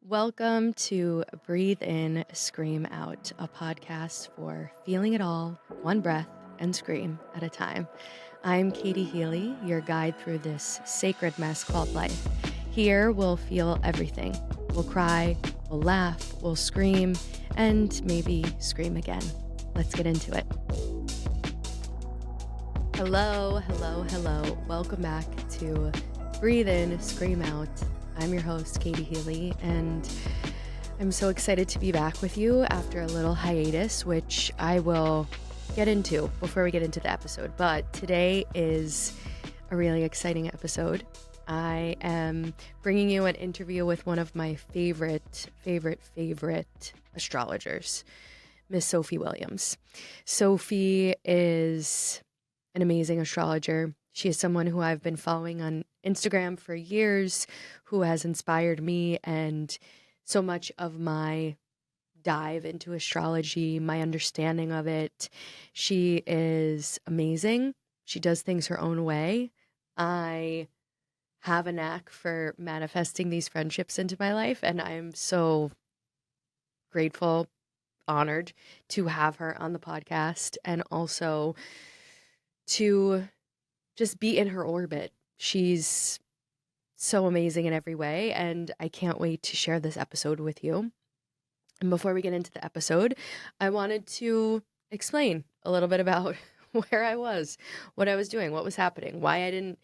Welcome to Breathe In, Scream Out, a podcast for feeling it all, one breath and scream at a time. I'm Katie Healy, your guide through this sacred mess called life. Here we'll feel everything. We'll cry, we'll laugh, we'll scream, and maybe scream again. Let's get into it. Hello. Welcome back to Breathe In, Scream Out. I'm your host, Katie Healy, and I'm so excited to be back with you after a little hiatus, which I will get into before we get into the episode. But today is a really exciting episode. I am bringing you an interview with one of my favorite astrologers, Miss Sophie Williams. Sophie is an amazing astrologer. She is someone who I've been following on Instagram for years, who has inspired me and so much of my dive into astrology, my understanding of it. She is amazing. She does things her own way. I have a knack for manifesting these friendships into my life, and I'm so grateful, honored to have her on the podcast and also to just be in her orbit. She's so amazing in every way, and I can't wait to share this episode with you. And before we get into the episode, I wanted to explain a little bit about where I was, what I was doing, what was happening, why I didn't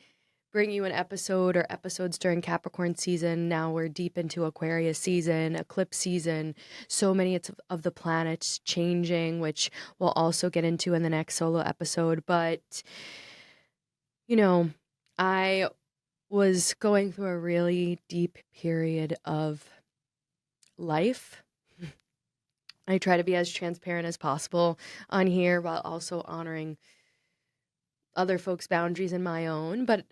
bring you an episode or episodes during Capricorn season. Now we're deep into Aquarius season, eclipse season, so many of the planets changing, which we'll also get into in the next solo episode. But, I was going through a really deep period of life. I try to be as transparent as possible on here while also honoring other folks' boundaries and my own. But,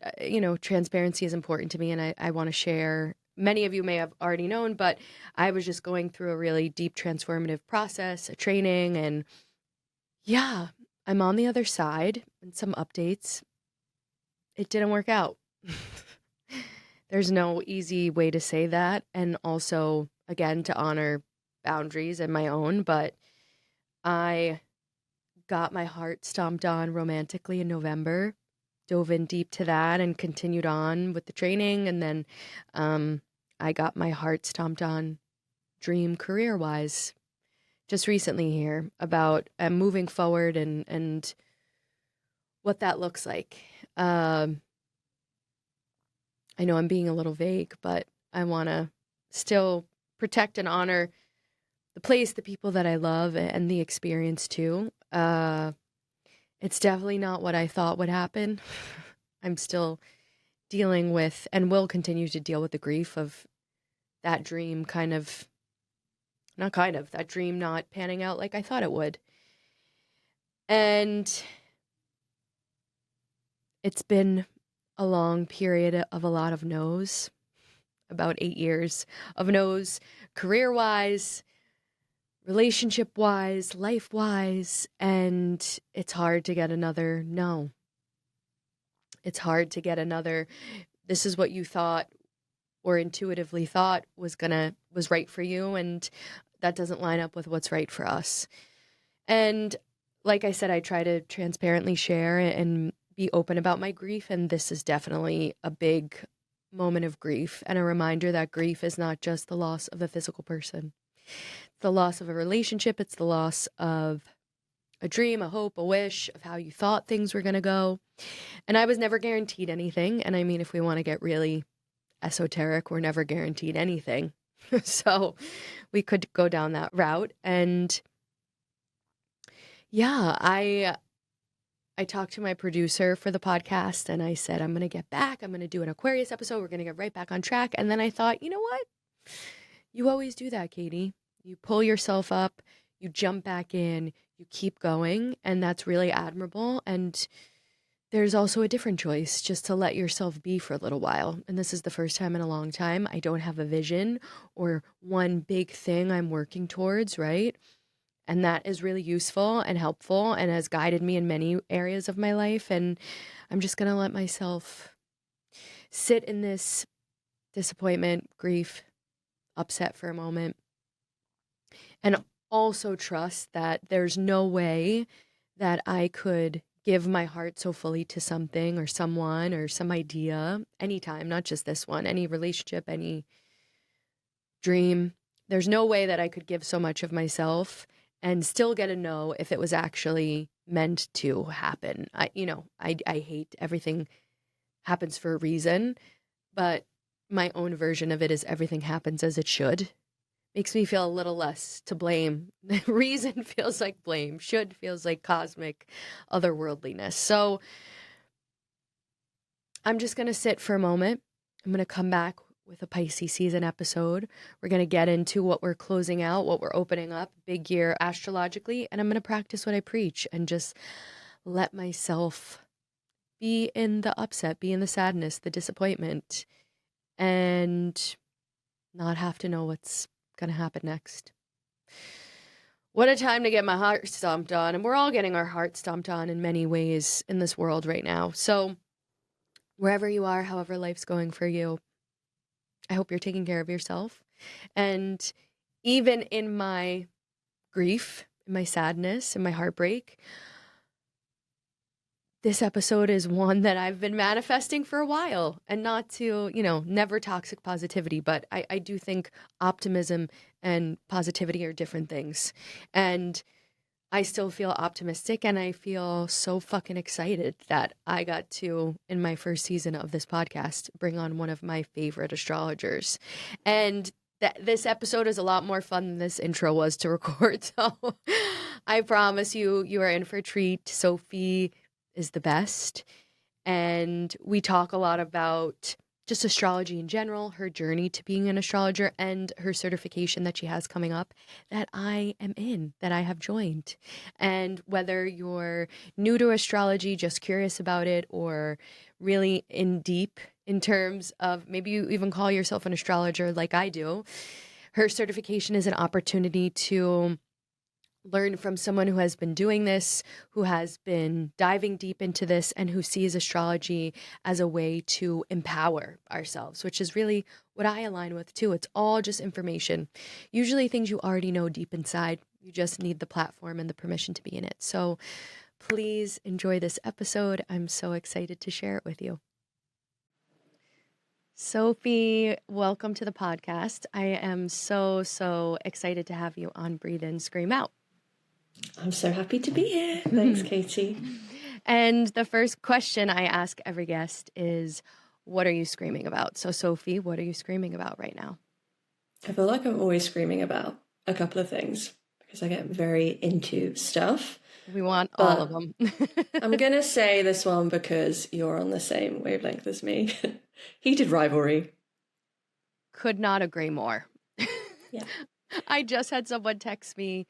transparency is important to me, and I want to share. Many of you may have already known, but I was just going through a really deep transformative process, a training, and yeah, I'm on the other side and some updates. It didn't work out. There's no easy way to say that. And also, again, to honor boundaries and my own. But I got my heart stomped on romantically in November, dove in deep to that and continued on with the training. And then I got my heart stomped on dream career-wise just recently here about moving forward and what that looks like. I know I'm being a little vague, but I want to still protect and honor the place, the people that I love, and the experience too. It's definitely not what I thought would happen. I'm still dealing with, and will continue to deal with, the grief of that dream that dream not panning out like I thought it would. And it's been a long period of a lot of no's, about 8 years of no's, career-wise, relationship-wise, life-wise, and it's hard to get another no. It's hard to get another, this is what you thought or intuitively thought was right for you, and that doesn't line up with what's right for us. And like I said, I try to transparently share and be open about my grief, and this is definitely a big moment of grief and a reminder that grief is not just the loss of a physical person. It's the loss of a relationship. It's the loss of a dream, a hope, a wish of how you thought things were going to go. And I was never guaranteed anything. And I mean, if we want to get really esoteric, we're never guaranteed anything. So we could go down that route. And yeah, I talked to my producer for the podcast and I said, I'm going to get back. I'm going to do an Aquarius episode. We're going to get right back on track. And then I thought, you know what? You always do that, Katie. You pull yourself up, you jump back in, you keep going. And that's really admirable. And there's also a different choice, just to let yourself be for a little while. And this is the first time in a long time I don't have a vision or one big thing I'm working towards, right? And that is really useful and helpful and has guided me in many areas of my life. And I'm just going to let myself sit in this disappointment, grief, upset for a moment, and also trust that there's no way that I could give my heart so fully to something or someone or some idea anytime, not just this one, any relationship, any dream. There's no way that I could give so much of myself and still get a no if it was actually meant to happen. I hate everything happens for a reason, but my own version of it is everything happens as it should. Makes me feel a little less to blame. Reason feels like blame. Should feels like cosmic otherworldliness. So I'm just going to sit for a moment. I'm going to come back with a Pisces season episode. We're going to get into what we're closing out, what we're opening up, big year astrologically, and I'm going to practice what I preach and just let myself be in the upset, be in the sadness, the disappointment, and not have to know what's going to happen next. What a time to get my heart stomped on. And we're all getting our heart stomped on in many ways in this world right now. So wherever you are, however life's going for you, I hope you're taking care of yourself. And even in my grief, in my sadness, in my heartbreak, this episode is one that I've been manifesting for a while, and not to, never toxic positivity, but I do think optimism and positivity are different things. And I still feel optimistic, and I feel so fucking excited that I got to, in my first season of this podcast, bring on one of my favorite astrologers. And this episode is a lot more fun than this intro was to record. So I promise you are in for a treat. Sophie is the best. And we talk a lot about just astrology in general, her journey to being an astrologer, and her certification that she has coming up that I am in, that I have joined. And whether you're new to astrology, just curious about it, or really in deep in terms of maybe you even call yourself an astrologer like I do, her certification is an opportunity to learn from someone who has been doing this, who has been diving deep into this, and who sees astrology as a way to empower ourselves, which is really what I align with too. It's all just information, usually things you already know deep inside. You just need the platform and the permission to be in it. So please enjoy this episode. I'm so excited to share it with you. Sophie, welcome to the podcast. I am so excited to have you on Breathe In, Scream Out. I'm so happy to be here. Thanks, Katie. And the first question I ask every guest is, what are you screaming about? So, Sophie, what are you screaming about right now? I feel like I'm always screaming about a couple of things because I get very into stuff. We want all of them. I'm going to say this one because you're on the same wavelength as me. Heated rivalry. Could not agree more. Yeah. I just had someone text me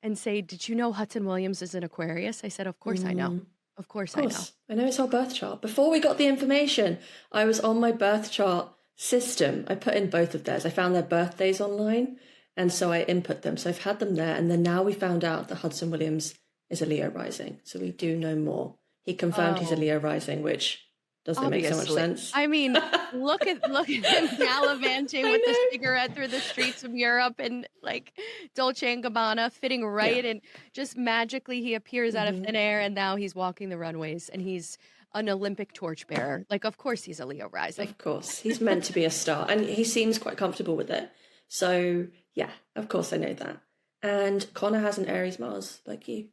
and say, did you know Hudson Williams is an Aquarius? I said, of course I know. Of course I know. I know it's our birth chart. Before we got the information, I was on my birth chart system. I put in both of theirs. I found their birthdays online, and so I input them. So I've had them there, and then now we found out that Hudson Williams is a Leo rising. So we do know more. He confirmed he's a Leo rising, which doesn't make so much sense. I mean, look at him gallivanting with the cigarette through the streets of Europe and like Dolce & Gabbana fitting right and just magically he appears out of thin air and now he's walking the runways and he's an Olympic torchbearer. Like, of course he's a Leo rising. Of course. He's meant to be a star and he seems quite comfortable with it. So yeah, of course I know that. And Connor has an Aries Mars like you.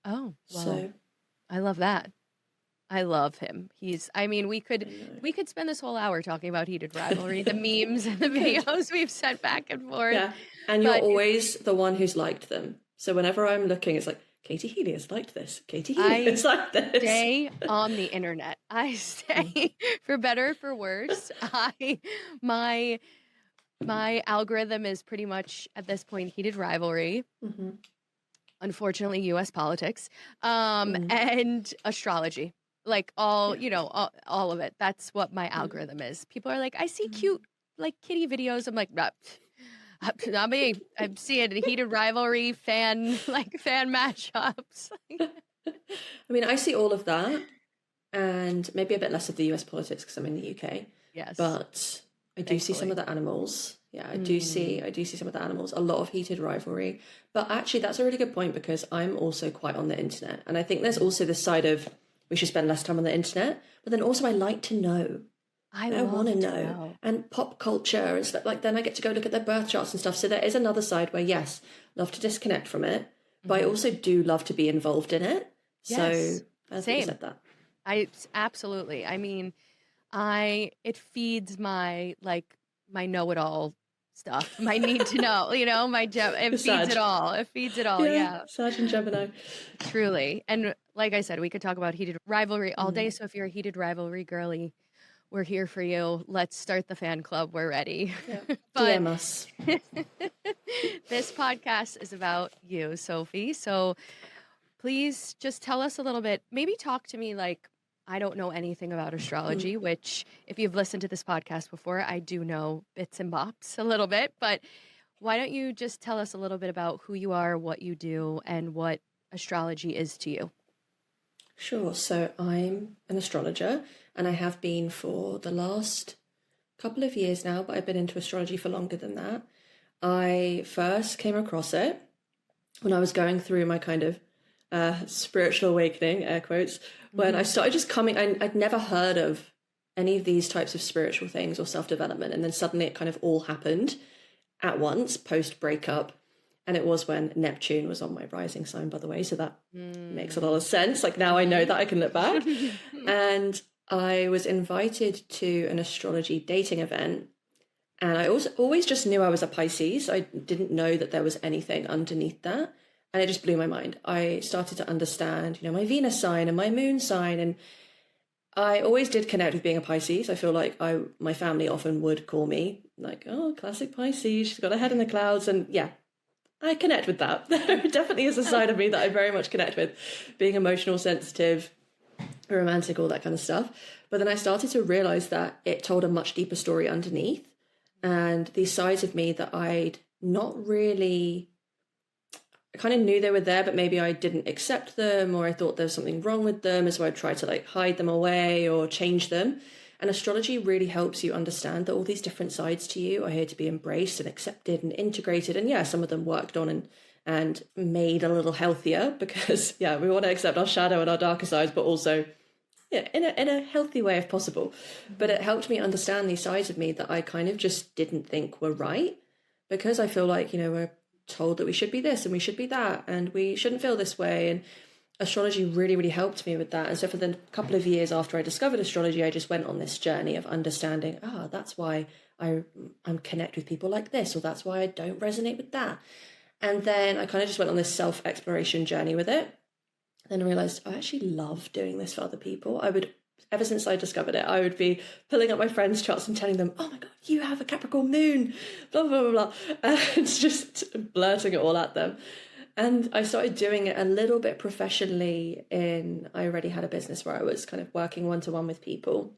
Oh, well, so I love that. I love him. We could spend this whole hour talking about heated rivalry, the memes and the videos we've sent back and forth. Yeah. And you're always the one who's liked them. So whenever I'm looking, it's like, Katie Healy has liked this. Katie Healy has liked this. I stay on the internet. I stay for better or for worse. My algorithm is pretty much at this point heated rivalry. Unfortunately, U.S. politics, and astrology. Like all of it. That's what my algorithm is. People are like, I see cute like kitty videos. I'm like, not me. I'm seeing heated rivalry, fan matchups. I mean, I see all of that, and maybe a bit less of the US politics because I'm in the UK. Yes, but I do see some of the animals. Yeah, I do see some of the animals, a lot of heated rivalry. But actually that's a really good point because I'm also quite on the internet. And I think there's also this side of we should spend less time on the internet, but then also I like to know. I I want to love to know. know. And pop culture and stuff like then I get to go look at their birth charts and stuff. So there is another side where yes, love to disconnect from it, but I Mhm. also do love to be involved in it. So Yes, I think you same. said that. I absolutely. I mean, I it feeds my like my know-it-all stuff, my need to know, it You're feeds it Sag. all. It feeds it all. Yeah, Yeah, Sag and Gemini. truly. And like I said, we could talk about heated rivalry all Mm. day. So if you're a heated rivalry girly, we're here for you. Let's start the fan club. We're ready. Yeah. But DM us. this podcast is about you, Sophie. So please just tell us a little bit. Maybe talk to me like I don't know anything about Mm. astrology, which, if you've listened to this podcast before, I do know bits and bops a little bit. But why don't you just tell us a little bit about who you are, what you do, and what astrology is to you? Sure. So I'm an astrologer and I have been for the last couple of years now, but I've been into astrology for longer than that. I first came across it when I was going through my kind of spiritual awakening, air quotes, when I Hmm. started just coming, I'd never heard of any of these types of spiritual things or self development. And then suddenly it kind of all happened at once post breakup. And it was when Neptune was on my rising sign, by the way. So that makes a lot Mm. of sense. Like now I know Hmm. that I can look back. And I was invited to an astrology dating event. And I also always just knew I was a Pisces. I didn't know that there was anything underneath that. And it just blew my mind. I started to understand, my Venus sign and my moon sign. And I always did connect with being a Pisces. I feel like my family often would call me like, oh, classic Pisces. She's got her head in the clouds. And yeah, I connect with that. There definitely is a side of me that I very much connect with, being emotional, sensitive, romantic, all that kind of stuff. But then I started to realize that it told a much deeper story underneath. And these sides of me that I'd not really, I kind of knew they were there, but maybe I didn't accept them or I thought there was something wrong with them. And so I tried to like hide them away or change them. And astrology really helps you understand that all these different sides to you are here to be embraced and accepted and integrated. And yeah, some of them worked on and made a little healthier because yeah, we want to accept our shadow and our darker sides, but also yeah, in a healthy way if possible. But Mhm. it helped me understand these sides of me that I kind of just didn't think were right because I feel like, we're told that we should be this and we should be that and we shouldn't feel this way. And astrology really, really helped me with that. And so for the couple of years after I discovered astrology, I just went on this journey of understanding, that's why I'm connect with people like this, or that's why I don't resonate with that. And then I kind of just went on this self-exploration journey with it. Then I realized I actually love doing this for other people. Ever since I discovered it, I would be pulling up my friends' charts and telling them, oh my God, you have a Capricorn moon, blah, blah, blah, blah. And just blurting it all at them. And I started doing it a little bit professionally I already had a business where I was kind of working one-to-one with people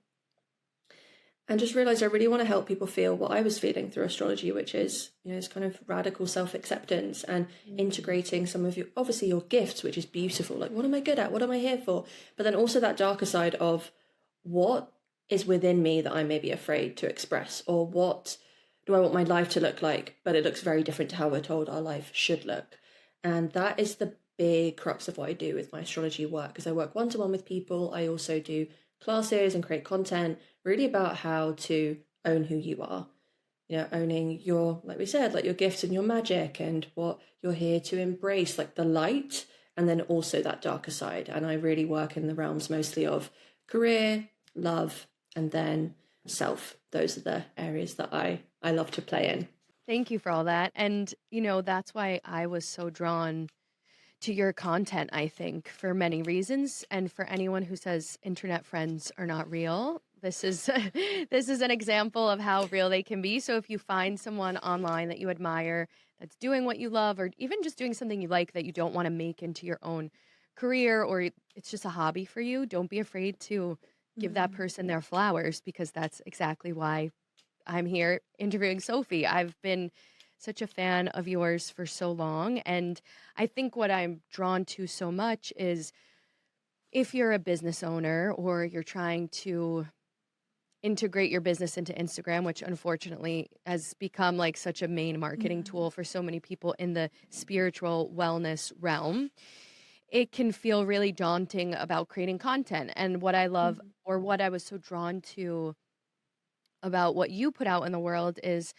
and just realized I really want to help people feel what I was feeling through astrology, which is, this kind of radical self-acceptance and Mm. integrating some of obviously your gifts, which is beautiful. Like, what am I good at? What am I here for? But then also that darker side of what is within me that I may be afraid to express, or what do I want my life to look like? But it looks very different to how we're told our life should look. And that is the big crux of what I do with my astrology work, because I work one-to-one with people. I also do classes and create content really about how to own who you are, owning your, like we said, like your gifts and your magic and what you're here to embrace, like the light, and then also that darker side. And I really work in the realms mostly of career, love, and then self. Those are the areas that I love to play in. Thank you for all that. And, that's why I was so drawn to your content, I think, for many reasons. And for anyone who says internet friends are not real, this is this is an example of how real they can be. So if you find someone online that you admire that's doing what you love, or even just doing something you like that you don't want to make into your own career, or it's just a hobby for you, don't be afraid to give that Mm. person their flowers, because that's exactly why I'm here interviewing Sophie. I've been such a fan of yours for so long. And I think what I'm drawn to so much is if you're a business owner or you're trying to integrate your business into Instagram, which unfortunately has become like such a main marketing Mm. tool for so many people in the spiritual wellness realm, it can feel really daunting about creating content. And what I love, Mm. or what I was so drawn to about what you put out in the world, is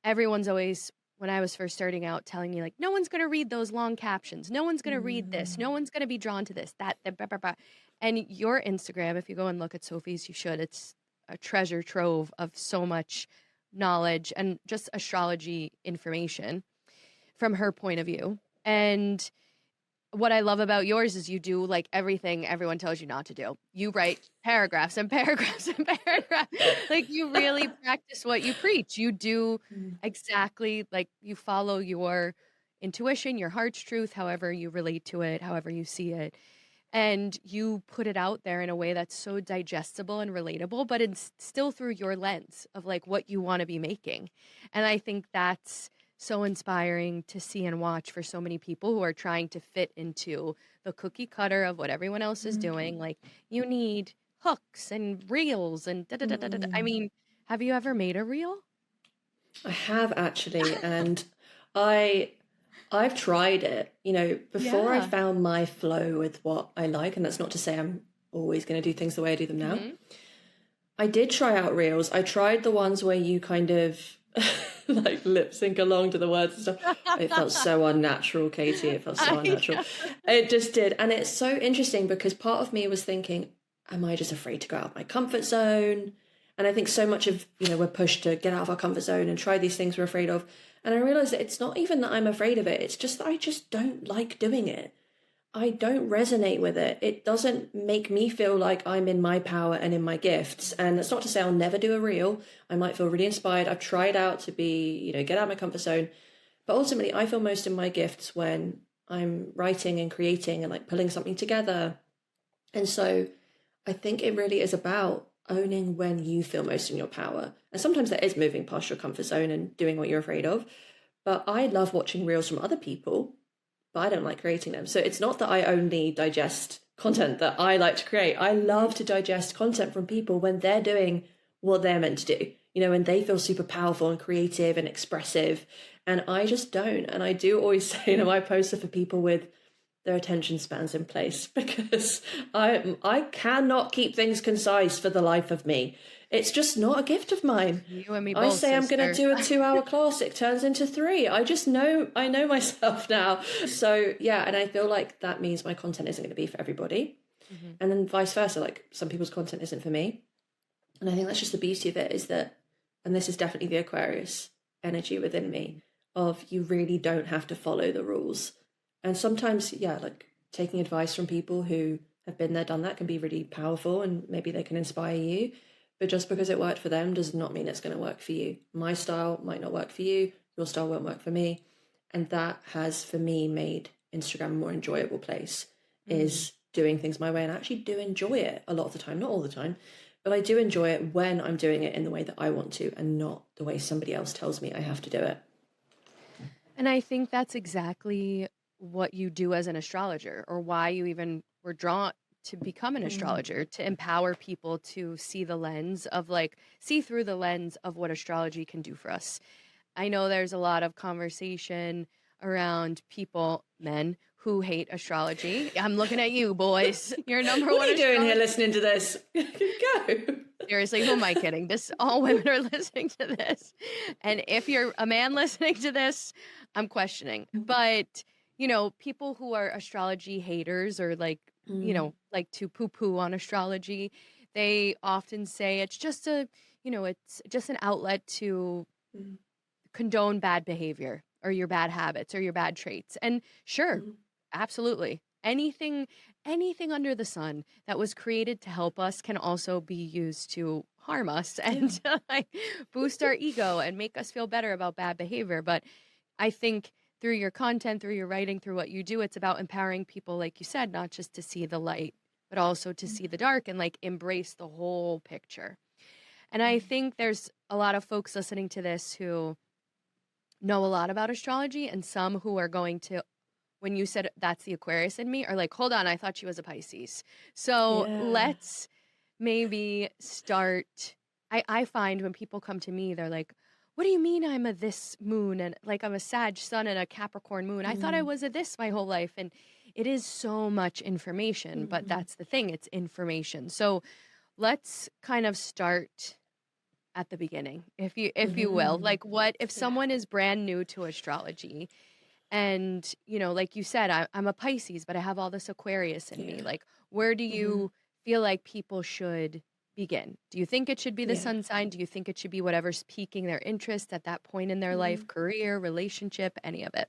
everyone's always, when I was first starting out, telling me like, no one's going to read those long captions. No one's going to read this. Mm. No one's going to be drawn to this, that, blah, blah, blah. And your Instagram, if you go and look at Sophie's, you should. It's a treasure trove of so much knowledge and just astrology information from her point of view. And what I love about yours is you do like everything everyone tells you not to do. You write paragraphs and paragraphs and paragraphs. Like you really practice what you preach. You do Mm. exactly like you follow your intuition, your heart's truth, however you relate to it, however you see it. And you put it out there in a way that's so digestible and relatable, but it's still through your lens of like what you want to be making. And I think that's so inspiring to see and watch for so many people who are trying to fit into the cookie cutter of what everyone else is doing. Mm. Like you need hooks and reels and da da da da da. I Mm. mean, have you ever made a reel? I have actually, and I I've tried it, before I Yeah. found my flow with what I like, and that's not to say I'm always going to do things the way I do them now. Hmm. I did try out reels. I tried the ones where you kind of like lip sync along to the words and stuff. It felt so unnatural, Katie. It felt so I unnatural. know. It just did. And it's so interesting because part of me was thinking, am I just afraid to go out of my comfort zone? And I think so much of, we're pushed to get out of our comfort zone and try these things we're afraid of. And I realized that it's not even that I'm afraid of it. It's just that I just don't like doing it. I don't resonate with it. It doesn't make me feel like I'm in my power and in my gifts. And that's not to say I'll never do a reel. I might feel really inspired. I've tried out to be, get out of my comfort zone. But ultimately, I feel most in my gifts when I'm writing and creating and like pulling something together. And so I think it really is about owning when you feel most in your power. And sometimes that is moving past your comfort zone and doing what you're afraid of. But I love watching reels from other people, but I don't like creating them. So it's not that I only digest content that I like to create. I love to digest content from people when they're doing what they're meant to do, when they feel super powerful and creative and expressive. And I just don't. And I do always say, my posts are for people with their attention spans in place because I cannot keep things concise for the life of me. It's just not a gift of mine. You and me I both, say I'm going to sister. do a 2-hour class, it turns into 3. I know myself now. So yeah, and I feel like that means my content isn't going to be for everybody. Hmm. And then vice versa, like some people's content isn't for me. And I think that's just the beauty of it, is that, and this is definitely the Aquarius energy within me, of you really don't have to follow the rules. And sometimes, yeah, like taking advice from people who have been there, done that can be really powerful and maybe they can inspire you. But just because it worked for them does not mean it's going to work for you. My style might not work for you, your style won't work for me. And that has, for me, made Instagram a more enjoyable place, is doing things my way. And I actually do enjoy it a lot of the time, not all the time, but I do enjoy it when I'm doing it in the way that I want to and not the way somebody else tells me I have to do it. And I think that's exactly what you do as an astrologer, or why you even were drawn to become an Mm. astrologer, to empower people to see the lens of like, see through the lens of what astrology can do for us. I know there's a lot of conversation around people, men, who hate astrology. I'm looking at you, boys. You're number What one are you doing here astrologer. listening to this? Go. Seriously, who am I kidding? This, all women are listening to this. And if you're a man listening to this, I'm questioning. But, people who are astrology haters, or like, Mm. like to poo-poo on astrology, they often say it's just it's just an outlet to Mm. condone bad behavior or your bad habits or your bad traits. And sure, Mm. absolutely. Anything under the sun that was created to help us can also be used to harm us and Yeah. to like boost our ego and make us feel better about bad behavior. But I think through your content, through your writing, through what you do, it's about empowering people, like you said, not just to see the light, but also to see the dark and like embrace the whole picture. And I think there's a lot of folks listening to this who know a lot about astrology, and some who are going to, when you said that's the Aquarius in me, are like, hold on, I thought she was a Pisces. So Yeah. let's maybe start I find when people come to me, they're like, what do you mean I'm a this moon? And like I'm a Sag sun and a Capricorn moon. I thought I was a this my whole life. And it is so much information, but Mm-hmm. that's the thing, it's information. So let's kind of start at the beginning, if you will. Mm-hmm. Like what if Yeah. someone is brand new to astrology and, like you said, I'm a Pisces, but I have all this Aquarius in me. Yeah. Like, where do Mm-hmm. you feel like people should begin? Do you think it should be the Yeah. sun sign? Do you think it should be whatever's piquing their interest at that point in their life, career, relationship, any of it?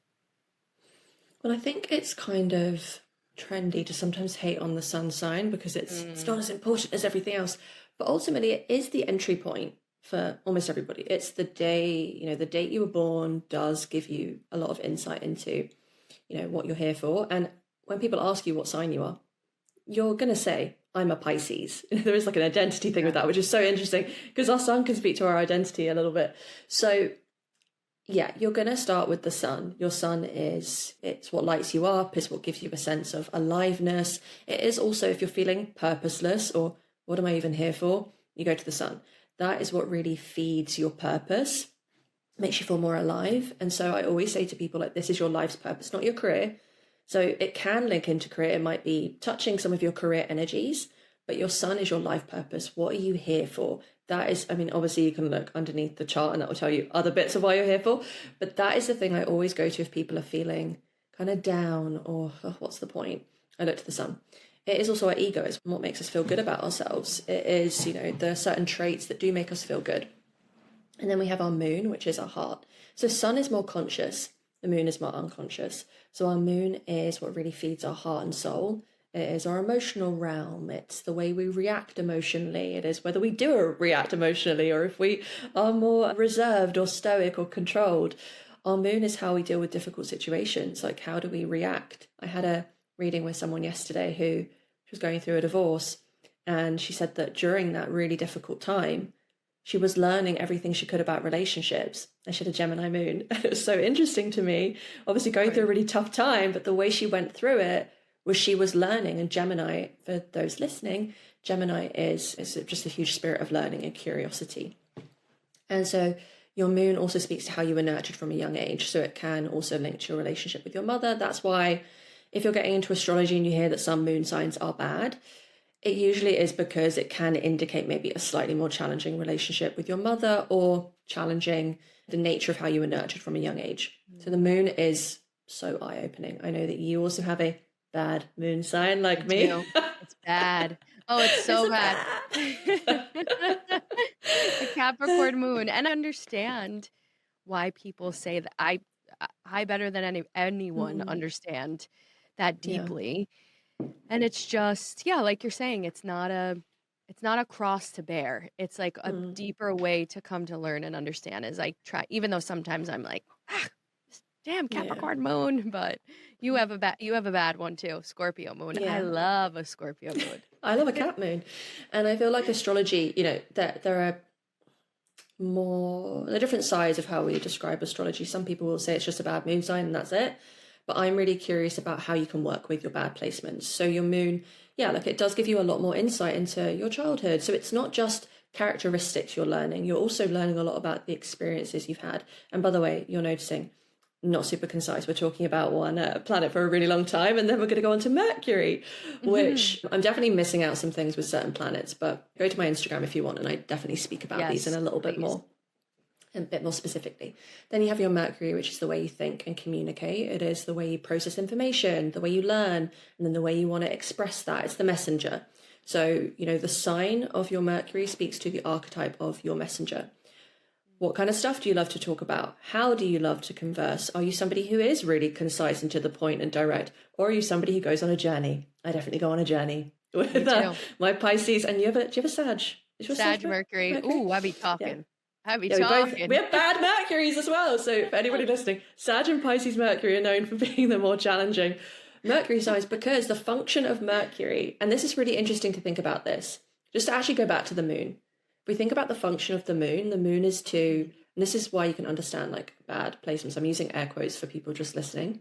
Well, I think it's kind of trendy to sometimes hate on the sun sign because it's not Mm, as important as everything else. But ultimately, it is the entry point for almost everybody. It's the day, the date you were born does give you a lot of insight into, what you're here for. And when people ask you what sign you are, you're going to say, I'm a Pisces. There is like an identity thing with yeah. that, which is so interesting because our sun can speak to our identity a little bit. So yeah, you're going to start with the sun. Your sun it's what lights you up, it's what gives you a sense of aliveness. It is also, if you're feeling purposeless or what am I even here for, you go to the sun. That is what really feeds your purpose, makes you feel more alive. And so I always say to people, like, this is your life's purpose, not your career. So it can link into career. It might be touching some of your career energies, but your sun is your life purpose. What are you here for? That is, I mean, obviously you can look underneath the chart and that will tell you other bits of why you're here for. But that is the thing I always go to if people are feeling kind of down or oh, what's the point? I look to the sun. It is also our ego. It's what makes us feel good about ourselves. It is, there are certain traits that do make us feel good. And then we have our moon, which is our heart. So sun is more conscious, the moon is more unconscious. So our moon is what really feeds our heart and soul. It is our emotional realm. It's the way we react emotionally. It is whether we do react emotionally or if we are more reserved or stoic or controlled. Our moon is how we deal with difficult situations. Like, how do we react? I had a reading with someone yesterday who was going through a divorce, and she said that during that really difficult time, she was learning everything she could about relationships, and she had a Gemini moon. And it was so interesting to me, obviously going through a Right. really tough time, but the way she went through it was she was learning. And Gemini, for those listening, Gemini is just a huge spirit of learning and curiosity. And so your moon also speaks to how you were nurtured from a young age. So it can also link to your relationship with your mother. That's why if you're getting into astrology and you hear that some moon signs are bad, it usually is because it can indicate maybe a slightly more challenging relationship with your mother or challenging the nature of how you were nurtured from a young age. So the moon is so eye-opening. I know that you also have a bad moon sign I like me. do. It's bad. Oh, it's It's so a bad. bad. A Capricorn moon. And I understand why people say that. I better than anyone Mm, understand that yeah. deeply. And it's just, yeah, like you're saying, it's not a cross to bear. It's like a Mm, deeper way to come to learn and understand as I try, even though sometimes I'm like, this damn yeah. Capricorn moon, but you have a bad one too, Scorpio moon. I Yeah. love a Scorpio moon. I love a cat moon. And I feel like astrology, there are the different sides of how we describe astrology. Some people will say it's just a bad moon sign and that's it. But I'm really curious about how you can work with your bad placements. So your moon, yeah, like it does give you a lot more insight into your childhood. So it's not just characteristics you're learning, you're also learning a lot about the experiences you've had. And by the way, you're noticing not super concise. We're talking about one planet for a really long time, and then we're going to go on to Mercury, which I'm definitely missing out some things with certain planets. But go to my Instagram if you want, and I definitely speak about these in Yes, a little bit please. more, a bit more specifically. Then you have your Mercury, which is the way you think and communicate. It is the way you process information, the way you learn, and then the way you want to express that. It's the messenger. So, the sign of your Mercury speaks to the archetype of your messenger. What kind of stuff do you love to talk about? How do you love to converse? Are you somebody who is really concise and to the point and direct? Or are you somebody who goes on a journey? I definitely go on a journey Me with too. my Pisces. And do you have a Sag? Is your Sag Sag Mercury. Mercury? Ooh, I be Yeah. talking. I be Yeah, we talking. have bad Mercuries as well. So for anybody listening, Sag and Pisces Mercury are known for being the more challenging Mercury signs because the function of Mercury, and this is really interesting to think about this, just to actually go back to the moon. If we think about the function of the moon is to, and this is why you can understand like bad placements. I'm using air quotes for people just listening.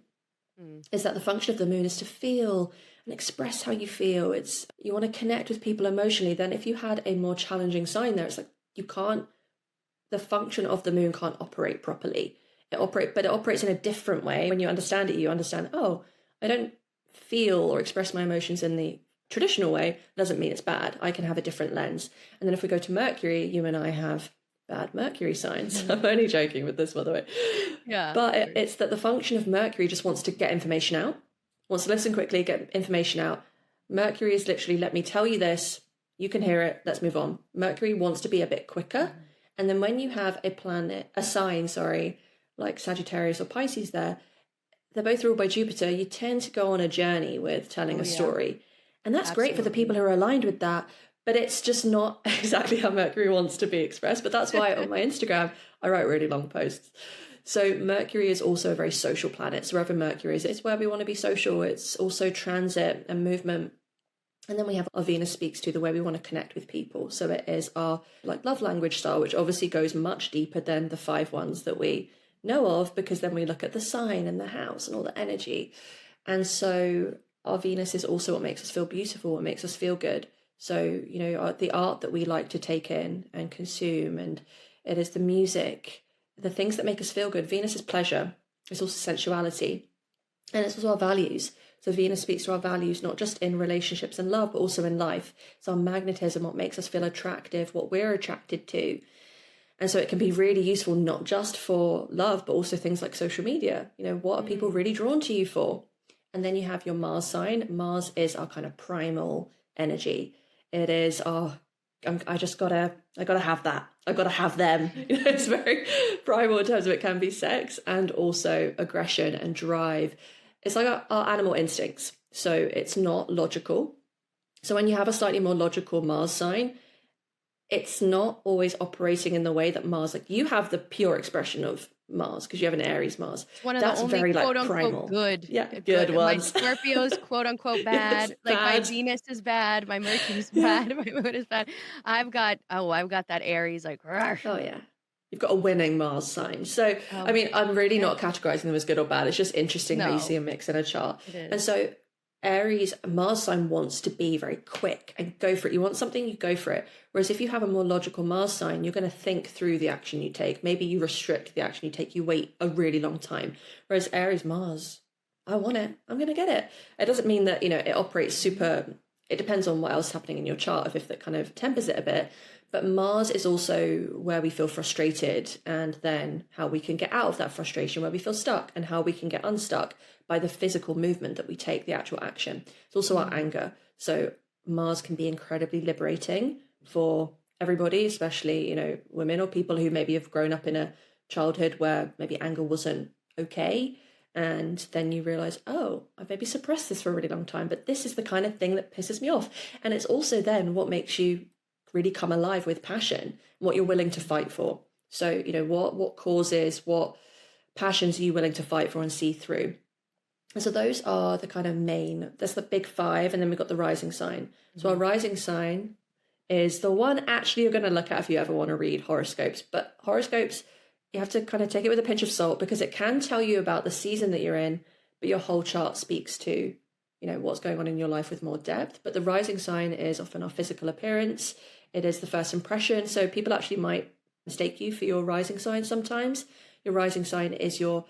Mm, Is that the function of the moon is to feel and express how you feel. It's you want to connect with people emotionally. Then if you had a more challenging sign there, it's like you can't, the function of the moon can't operate properly. But it operates in a different way. When you understand it, you understand, oh, I don't feel or express my emotions in the traditional way. Doesn't mean it's bad. I can have a different lens. And then if we go to Mercury, you and I have bad Mercury signs. I'm only joking with this, by the way. Yeah. But it's that the function of Mercury just wants to get information out, wants to listen quickly, get information out. Mercury is literally, let me tell you this, you can hear it, let's move on. Mercury wants to be a bit quicker. And then when you have a sign, like Sagittarius or Pisces they're both ruled by Jupiter, you tend to go on a journey with telling a story. And that's great for the people who are aligned with that, but it's just not exactly how Mercury wants to be expressed. But that's why on my Instagram, I write really long posts. So Mercury is also a very social planet. So wherever Mercury is, it's where we want to be social. It's also transit and movement. And then we have our Venus speaks to the way we want to connect with people. So it is our like love language style, which obviously goes much deeper than the 5 ones that we know of, because then we look at the sign and the house and all the energy. And so our Venus is also what makes us feel beautiful, what makes us feel good. So, you know, the art that we like to take in and consume, and it is the music, the things that make us feel good. Venus is pleasure. It's also sensuality. And it's also our values. So Venus speaks to our values, not just in relationships and love, but also in life. It's our magnetism, what makes us feel attractive, what we're attracted to. And so it can be really useful, not just for love, but also things like social media. You know, what are people really drawn to you for? And then you have your Mars sign. Mars is our kind of primal energy. It is our, I gotta have that. I gotta have them. You know, it's very primal in terms of it can be sex and also aggression and drive. It's like our animal instincts. So it's not logical. So when you have a slightly more logical Mars sign, it's not always operating in the way that Mars, like you have the pure expression of Mars because you have an Aries Mars. It's one of the only very quote like unquote primal. good. Good ones. My Scorpio's quote unquote bad. Yes, like bad. my Venus is bad. My Mercury's bad. My moon is bad. I've got that Aries like. Rawr. Oh yeah. You've got a winning Mars sign. So, I mean, I'm really not categorizing them as good or bad. It's just interesting how you see a mix in a chart. And so Aries Mars sign wants to be very quick and go for it. You want something, you go for it. Whereas if you have a more logical Mars sign, you're going to think through the action you take. Maybe you restrict the action you take. You wait a really long time. Whereas Aries Mars, I want it. I'm going to get it. It doesn't mean that, you know, it operates super. It depends on what else is happening in your chart, if that kind of tempers it a bit. But Mars is also where we feel frustrated, and then how we can get out of that frustration, where we feel stuck, and how we can get unstuck by the physical movement that we take, the actual action. It's also our anger. So Mars can be incredibly liberating for everybody, especially, you know, women or people who maybe have grown up in a childhood where maybe anger wasn't okay. And then you realize, oh, I've maybe suppressed this for a really long time, but this is the kind of thing that pisses me off. And it's also then what makes you really come alive with passion, what you're willing to fight for. So, you know, what causes, what passions are you willing to fight for and see through? And so those are the kind of main, that's the big 5. And then we've got the rising sign. So our rising sign is the one actually you're going to look at if you ever want to read horoscopes. But horoscopes, you have to kind of take it with a pinch of salt, because it can tell you about the season that you're in, but your whole chart speaks to, you know, what's going on in your life with more depth. But the rising sign is often our physical appearance. It is the first impression. So people actually might mistake you for your rising sign sometimes. Your rising sign is your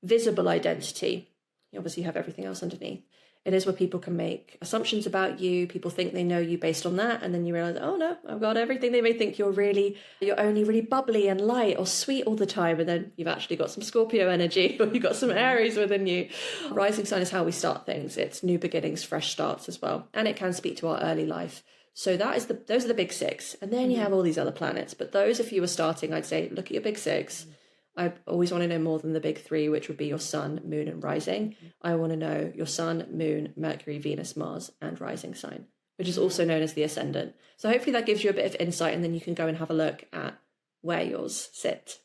visible identity. You obviously have everything else underneath. It is where people can make assumptions about you. People think they know you based on that. And then you realize, oh no, I've got everything. They may think you're only really bubbly and light or sweet all the time. And then you've actually got some Scorpio energy, or you've got some Aries within you. Rising sign is how we start things. It's new beginnings, fresh starts as well. And it can speak to our early life. So those are the big 6. And then you have all these other planets. But those, if you were starting, I'd say, look at your big 6. I always want to know more than the big 3, which would be your sun, moon, and rising. I want to know your sun, moon, Mercury, Venus, Mars, and rising sign, which is also known as the ascendant. So hopefully that gives you a bit of insight, and then you can go and have a look at where yours sit.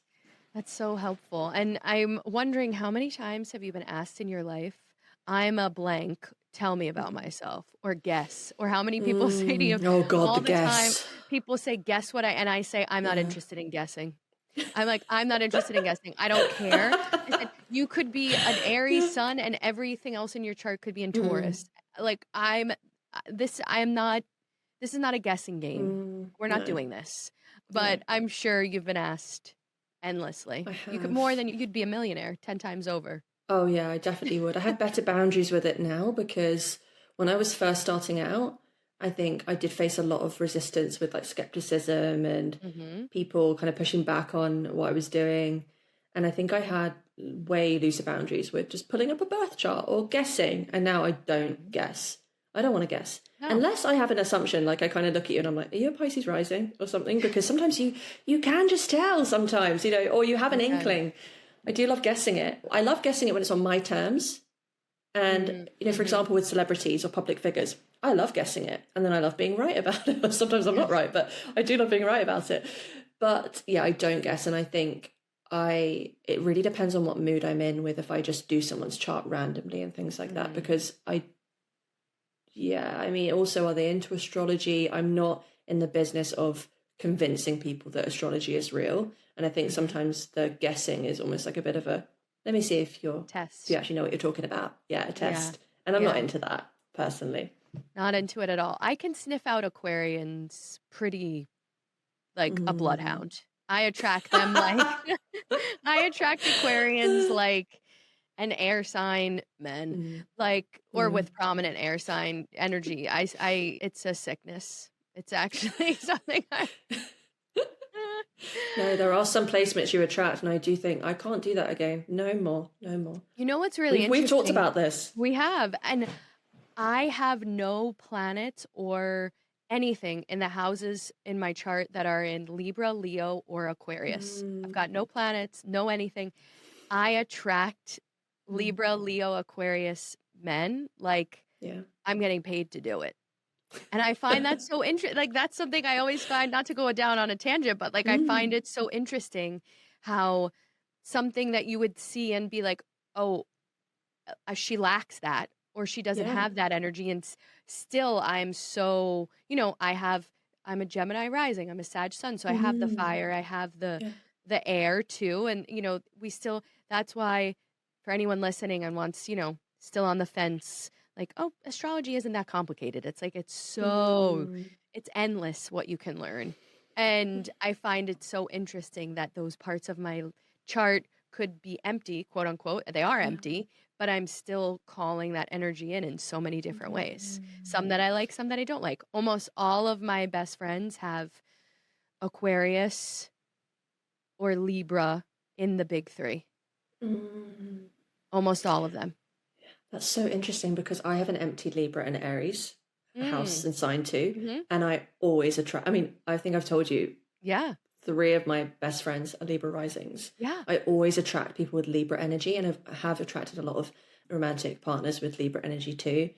That's so helpful. And I'm wondering, how many times have you been asked in your life, I'm a blank, tell me about myself, or guess, or how many people say to you, oh God, all the the guess. time, people say, guess what and I say, I'm not interested in guessing. I'm like, I'm not interested in guessing. I don't care. I said, you could be an Aries sun and everything else in your chart could be in Taurus. Like this is not a guessing game. We're not doing this. Yeah, but I'm sure you've been asked endlessly. I You could have. more than you'd be a millionaire 10 times over. Oh, yeah, I definitely would. I have better boundaries with it now because when I was first starting out, I think I did face a lot of resistance with like skepticism and Mhm. people kind of pushing back on what I was doing. And I think I had way looser boundaries with just pulling up a birth chart or guessing. And now I don't Mhm. guess. I don't want to guess. No. Unless I have an assumption, like I kind of look at you and I'm like, are you a Pisces rising or something? Because sometimes you can just tell sometimes, or you have an You can. inkling. I do love guessing it. I love guessing it when it's on my terms. And, Mm, for mhm. example, with celebrities or public figures, I love guessing it. And then I love being right about it. Sometimes I'm not Yes. right, but I do love being right about it. But yeah, I don't guess. And I think it really depends on what mood I'm in with if I just do someone's chart randomly and things like that. Mm. Because yeah, I mean, also, are they into astrology? I'm not in the business of convincing people that astrology is real. And I think Mhm. sometimes the guessing is almost like a bit of a, let me see if you Test. actually know what you're talking about. Yeah, a Yeah. test. And I'm not Yeah. into that personally. Not into it at all. I can sniff out Aquarians pretty like a Mm. bloodhound. I attract them like I attract Aquarians like an air sign men, Mm. like or Yeah. with prominent air sign energy. It's a sickness. It's actually something I No, there are some placements you attract, and I do think I can't do that again. No more, no more. You know what's really We've talked interesting? about this. We have, and I have no planets or anything in the houses in my chart that are in Libra, Leo, or Aquarius. I've got Mm. no planets, no anything. I attract Mm. Libra, Leo, Aquarius men like Yeah. I'm getting paid to do it. And I find that so interesting. Like that's something I always find, not to go down on a tangent, but like I find Mm. it so interesting how something that you would see and be like, oh, she lacks that or she doesn't Yeah. have that energy and still I'm so, I'm a Gemini rising, I'm a Sag sun, so I have the Mm. fire, I have Yeah. the air too, and we still, that's why for anyone listening and wants, still on the fence, like, oh, astrology isn't that complicated. It's like Mm. it's endless what you can learn. And I find it so interesting that those parts of my chart could be empty, quote unquote. They are Yeah. empty, but I'm still calling that energy in so many different ways. Some Mm. that I like, some that I don't like. Almost all of my best friends have Aquarius or Libra in the big three. Mm. Almost all of them. That's so interesting because I have an empty Libra and Aries, a house Mm. and sign too, Hmm. and I always attract. I mean, I think I've told you Yeah. three of my best friends are Libra risings. Yeah. I always attract people with Libra energy, and I have attracted a lot of romantic partners with Libra energy too.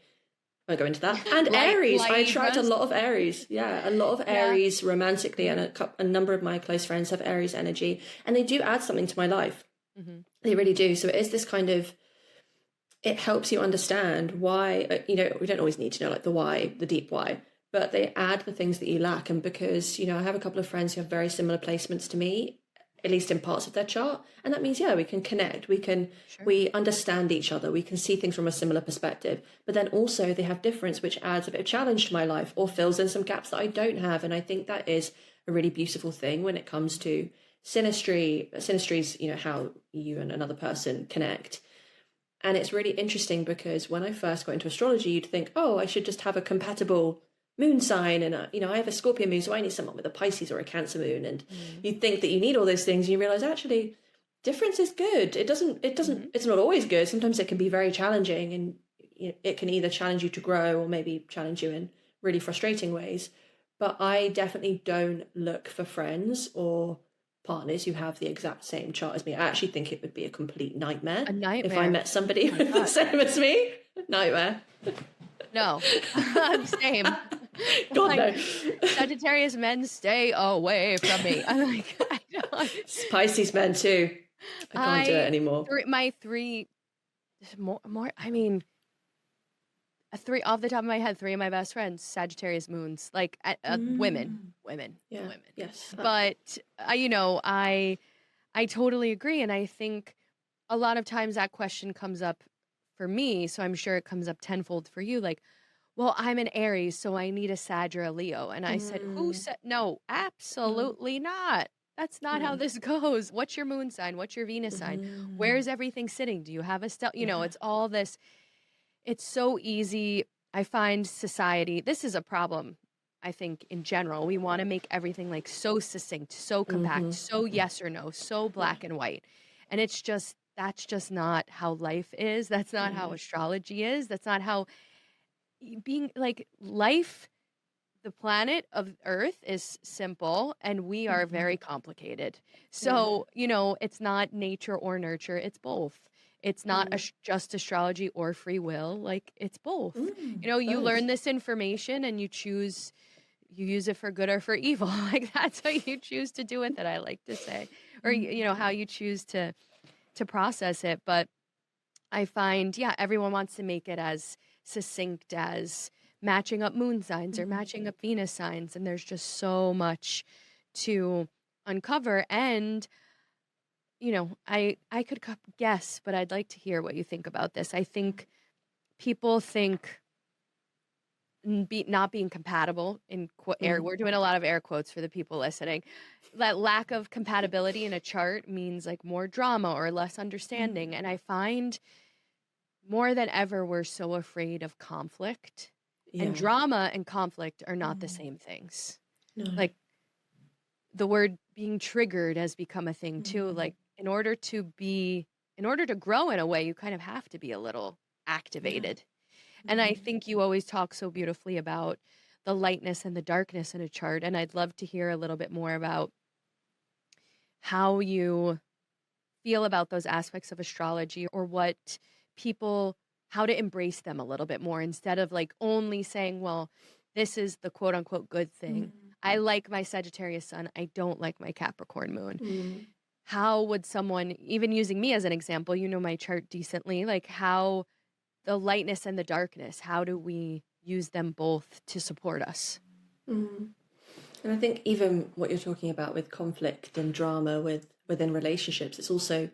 I won't go into that. And Aries, I attract a Libras. lot of Aries. Yeah, a lot of Yeah. Aries romantically, Hmm. and a number of my close friends have Aries energy, and they do add something to my life. Hmm. They really do. So it is this kind of, it helps you understand why, we don't always need to know like the why, the deep why, but they add the things that you lack. And because, I have a couple of friends who have very similar placements to me, at least in parts of their chart. And that means, yeah, we can connect, Sure. we understand each other, we can see things from a similar perspective. But then also they have difference, which adds a bit of challenge to my life or fills in some gaps that I don't have. And I think that is a really beautiful thing when it comes to synastry. Synastry is, how you and another person connect. And it's really interesting because when I first got into astrology, you'd think, oh, I should just have a compatible moon sign. And, I have a Scorpio moon, so I need someone with a Pisces or a Cancer moon. And Hmm. you think that you need all those things. And you realize actually difference is good. Hmm. It's not always good. Sometimes it can be very challenging and it can either challenge you to grow or maybe challenge you in really frustrating ways. But I definitely don't look for friends or partners who have the exact same chart as me. I actually think it would be a complete nightmare A if I nightmare. met somebody Oh my with the God. same as me. Nightmare. No. Same. God, Like no. Sagittarius men stay away from me. I'm like, I don't. Pisces men too. I can't do it I anymore. my three more. I mean, three off the top of my head. Three of my best friends, Sagittarius moons, like women, Mm. women, Yeah. women. Yes. But I totally agree, and I think a lot of times that question comes up for me. So I'm sure it comes up tenfold for you. Like, well, I'm an Aries, so I need a Sag or a Leo. And I said, who Mm, said, no, no, absolutely not. That's not how no. this goes. What's your moon sign? What's your Venus sign? Mm, Where's everything sitting? Do you have a yeah. it's all this. It's so easy. I find society, this is a problem, I think, in general. We want to make everything like so succinct, so compact, Mm-hmm. so yes or no, so Yeah. black and white. And that's just not how life is. That's not how No. astrology is. That's not how being like life, the planet of Earth is simple and we are Mm-hmm. very complicated. Yeah. So, it's not nature or nurture, it's both. It's not Mm. just astrology or free will, like it's both. You learn Both. this information and you use it for good or for evil. Like that's how you choose to do with it, I like to say. Or Mm. how you choose to process it, but I find, yeah, everyone wants to make it as succinct as matching up moon signs or Mm. matching up Venus signs. And there's just so much to uncover. And, I could guess, but I'd like to hear what you think about this. I think people think not being compatible in air, Mm. we're doing a lot of air quotes for the people listening. That lack of compatibility in a chart means like more drama or less Mm. understanding. And I find more than ever, we're so afraid of conflict, and Yeah. drama and conflict are not the Mm. same things. No. Like, the word being triggered has become a thing too. Mm. Like, in order to grow in a way, you kind of have to be a little Yeah. activated. And I Mm. think you always talk so beautifully about the lightness and the darkness in a chart, and I'd love to hear a little bit more about how you feel about those aspects of astrology, or what people how to embrace them a little bit more instead of like only saying, well, this is the quote unquote good thing. Mm. I like my Sagittarius sun. I don't like my Capricorn moon. Mm. How would someone, even using me as an example, my chart decently, like how the lightness and the darkness, how do we use them both to support us? Mm. And I think even what you're talking about with conflict and drama within relationships, it's also,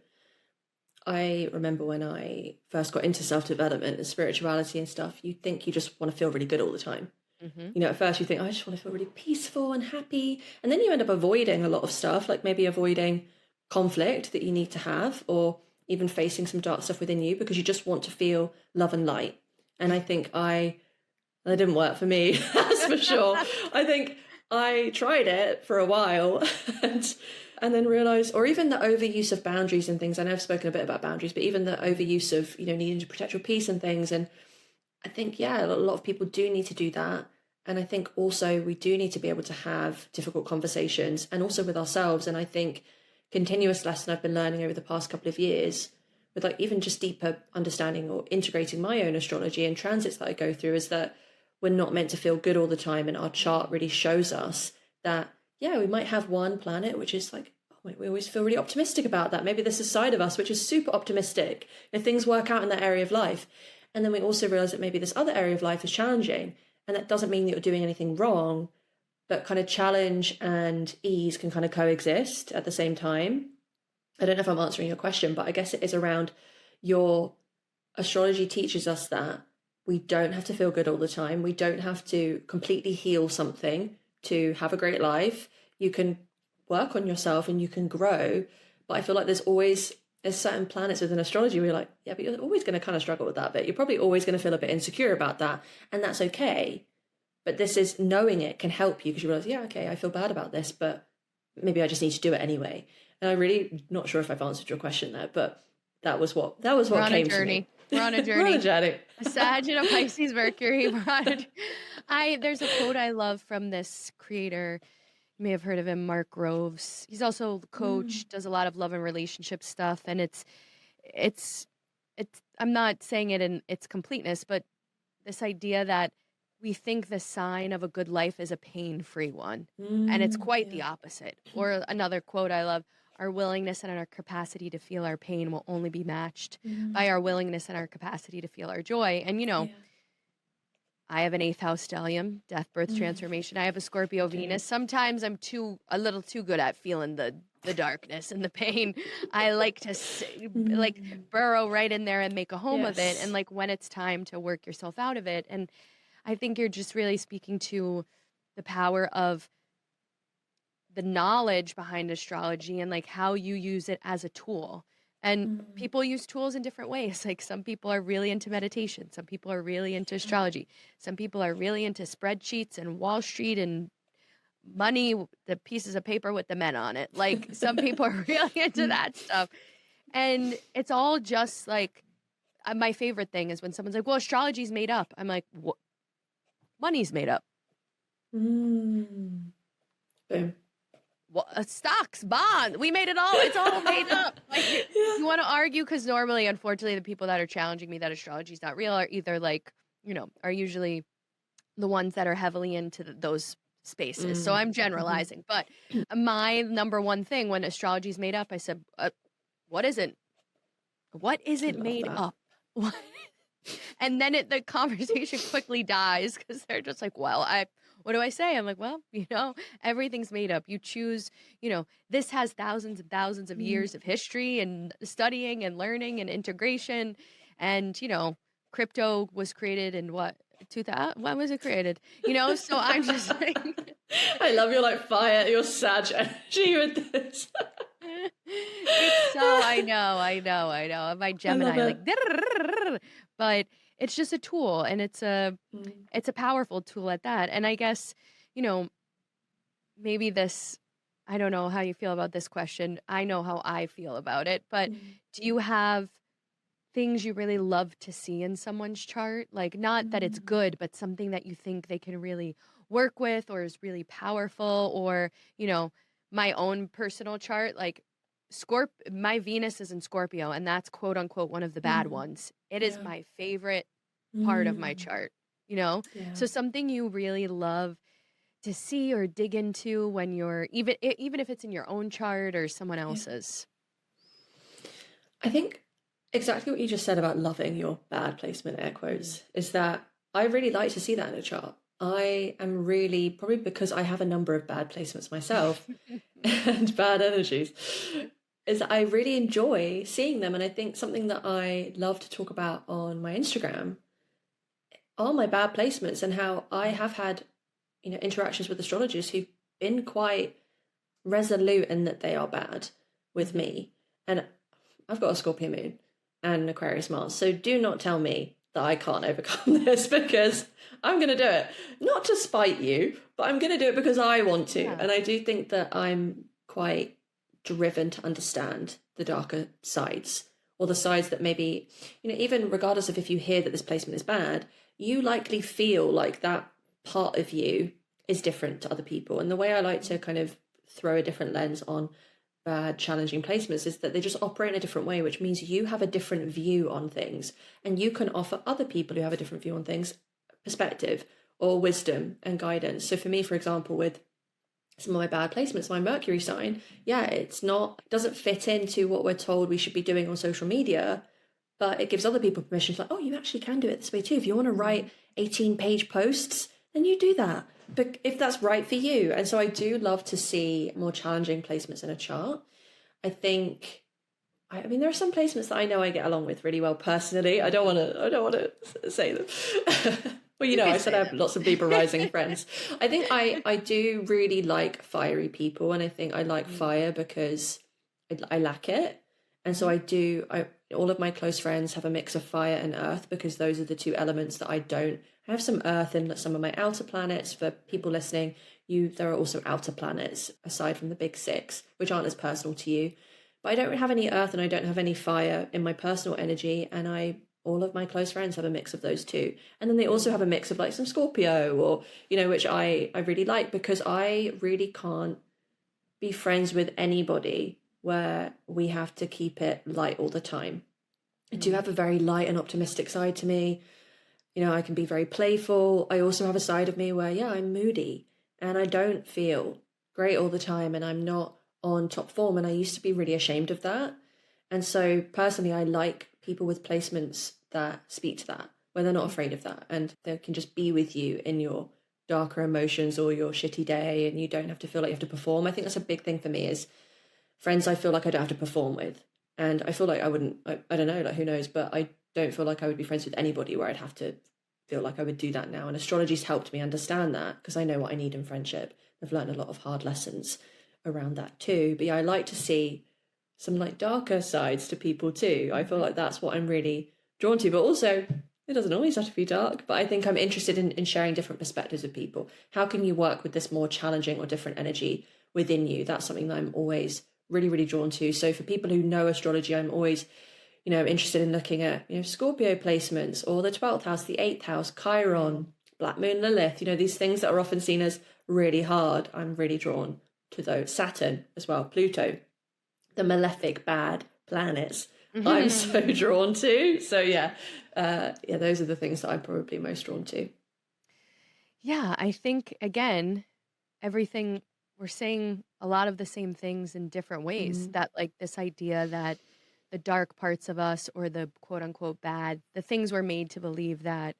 I remember when I first got into self-development and spirituality and stuff, you think you just want to feel really good all the time. Hmm. At first you think, I just want to feel really peaceful and happy. And then you end up avoiding a lot of stuff, like maybe avoiding conflict that you need to have, or even facing some dark stuff within you because you just want to feel love and light. And I think that didn't work for me, that's for sure. I think I tried it for a while and and then realized, or even the overuse of boundaries and things. I know I've spoken a bit about boundaries, but even the overuse of, needing to protect your peace and things. And I think, yeah, a lot of people do need to do that. And I think also we do need to be able to have difficult conversations and also with ourselves. And I think continuous lesson I've been learning over the past couple of years with like even just deeper understanding or integrating my own astrology and transits that I go through is that we're not meant to feel good all the time. And our chart really shows us that, yeah, we might have one planet, which is like, oh, we always feel really optimistic about that. Maybe there's a side of us which is super optimistic if things work out in that area of life. And then we also realize that maybe this other area of life is challenging. And that doesn't mean that you're doing anything wrong, but kind of challenge and ease can kind of coexist at the same time. I don't know if I'm answering your question, but I guess it is around your astrology teaches us that we don't have to feel good all the time. We don't have to completely heal something to have a great life. You can work on yourself and you can grow. But I feel like there's certain planets within astrology where you're like, yeah, but you're always going to kind of struggle with that bit. You're probably always going to feel a bit insecure about that. And that's okay. But this is knowing it can help you because you realize, yeah, okay, I feel bad about this, but maybe I just need to do it anyway. And I'm really not sure if I've answered your question there, but We're that was what on a came to me. journey. We're on a We're on a journey. journey. A Sag and a Pisces Mercury. There's a quote I love from this creator. You may have heard of him, Mark Groves. He's also a Mm, coach, does a lot of love and relationship stuff. And it's, I'm not saying it in its completeness, but this idea that we think the sign of a good life is a pain-free one. And it's quite yeah. the opposite. Or another quote I love, our willingness and our capacity to feel our pain will only be matched Mm, by our willingness and our capacity to feel our joy. And, yeah. I have an eighth house stellium, death, birth, Mm, transformation. I have a Scorpio you do. Venus. Sometimes I'm a little too good at feeling the darkness and the pain. I like to like Mm, burrow right in there and make a home of it. And yes. like when it's time to work yourself out of it. And I think you're just really speaking to the power of the knowledge behind astrology and like how you use it as a tool. And Mm. people use tools in different ways. Like some people are really into meditation, some people are really into Yeah. astrology, some people are really into spreadsheets and Wall Street and money, the pieces of paper with the men on it. Like some people are really into Mm. that stuff. And it's all just like my favorite thing is when someone's like, "Well, astrology's made up." I'm like, "What? Money's made up. Mm. Boom. Well, stocks, bond. We made it all. It's all made up." Like, Yeah. you want to argue? Because normally, unfortunately, the people that are challenging me that astrology is not real are either like, are usually the ones that are heavily into those spaces. So Mm. I'm Mhm. generalizing. But my number one thing when astrology is made up, I said, what isn't? What is I it love made that. up? What? And then the conversation quickly dies because they're just like, well, what do I say? I'm like, well, everything's made up. You choose, this has thousands and thousands of Mm. years of history and studying and learning and integration. And, crypto was created in what, 2000? When was it created? So I'm just like, I love your like fire, your Sag energy with this. it's so, I know. My I love Gemini, like, it. but it's just a tool and Mm. it's a powerful tool at that. And I guess, you know, maybe this, I don't know how you feel about this question. I know how I feel about it, but Mm. do you have things you really love to see in someone's chart? Like, not that it's Mm. good, but something that you think they can really work with or is really powerful, or, my own personal chart, like my Venus is in Scorpio, and that's quote unquote one of the bad Mm. ones. It is Yeah. my favorite part of my Mm. chart. Yeah. So something you really love to see or dig into when you're even if it's in your own chart or someone Yeah. else's. I think exactly what you just said about loving your bad placement, air quotes, is that I really like to see that in a chart. I am really, probably because I have a number of bad placements myself and bad energies, is that I really enjoy seeing them. And I think something that I love to talk about on my Instagram are my bad placements and how I have had, interactions with astrologers who've been quite resolute in that they are bad with Mhm. me. And I've got a Scorpio moon and an Aquarius Mars. So do not tell me that I can't overcome this because I'm going to do it. Not to spite you, but I'm going to do it because I want to. Yeah. And I do think that I'm quite driven to understand the darker sides or the sides that maybe, even regardless of if you hear that this placement is bad, you likely feel like that part of you is different to other people. And the way I like to kind of throw a different lens on bad, challenging placements is that they just operate in a different way, which means you have a different view on things and you can offer other people who have a different view on things perspective or wisdom and guidance. So for me, for example, with some of my bad placements, my Mercury sign, yeah, doesn't fit into what we're told we should be doing on social media, but it gives other people permission to like, oh, you actually can do it this way too. If you want to Mhm. write 18-page posts, then you do that. But if that's right for you. And so I do love to see more challenging placements in a chart. I think I mean there are some placements that I know I get along with really well personally. I don't want to say them. Well, You I could said say I have them. lots of Libra rising friends. I think I do really like fiery people, and I think I like Mhm. fire because I lack it. And so Mhm. I all of my close friends have a mix of fire and earth because those are the two elements that I don't. I have some earth in some of my outer planets. For people listening, there are also outer planets aside from the big six, which aren't as personal to you. But I don't have any earth and I don't have any fire in my personal energy, and all of my close friends have a mix of those two. And then they also Mhm. have a mix of like some Scorpio or, which I really like because I really can't be friends with anybody where we have to keep it light all the time. I do Mhm. have a very light and optimistic side to me. I can be very playful. I also have a side of me where, yeah, I'm moody and I don't feel great all the time and I'm not on top form. And I used to be really ashamed of that. And so personally, I like people with placements that speak to that, where they're not Mhm. afraid of that and they can just be with you in your darker emotions or your shitty day and you don't have to feel like you have to perform. I think that's a big thing for me is friends I feel like I don't have to perform with. And I feel like I wouldn't, I don't know, like who knows, but I don't feel like I would be friends with anybody where I'd have to feel like I would do that now. And astrology's helped me understand that, because I know what I need in friendship. I've learned a lot of hard lessons around that too. But yeah, I like to see some like darker sides to people too. I feel like that's what I'm really drawn to. But also, it doesn't always have to be dark. But I think I'm interested in sharing different perspectives with people. How can you work with this more challenging or different energy within you? That's something that I'm always really, really drawn to. So for people who know astrology, I'm always, interested in looking at, Scorpio placements, or the 12th house, the 8th house, Chiron, Black Moon, Lilith, these things that are often seen as really hard. I'm really drawn to those. Saturn as well, Pluto, the malefic bad planets. I'm so drawn to. So yeah, those are the things that I'm probably most drawn to. Yeah, I think, again, everything, we're saying a lot of the same things in different ways. That, like, this idea that the dark parts of us, or the quote unquote bad, the things we're made to believe that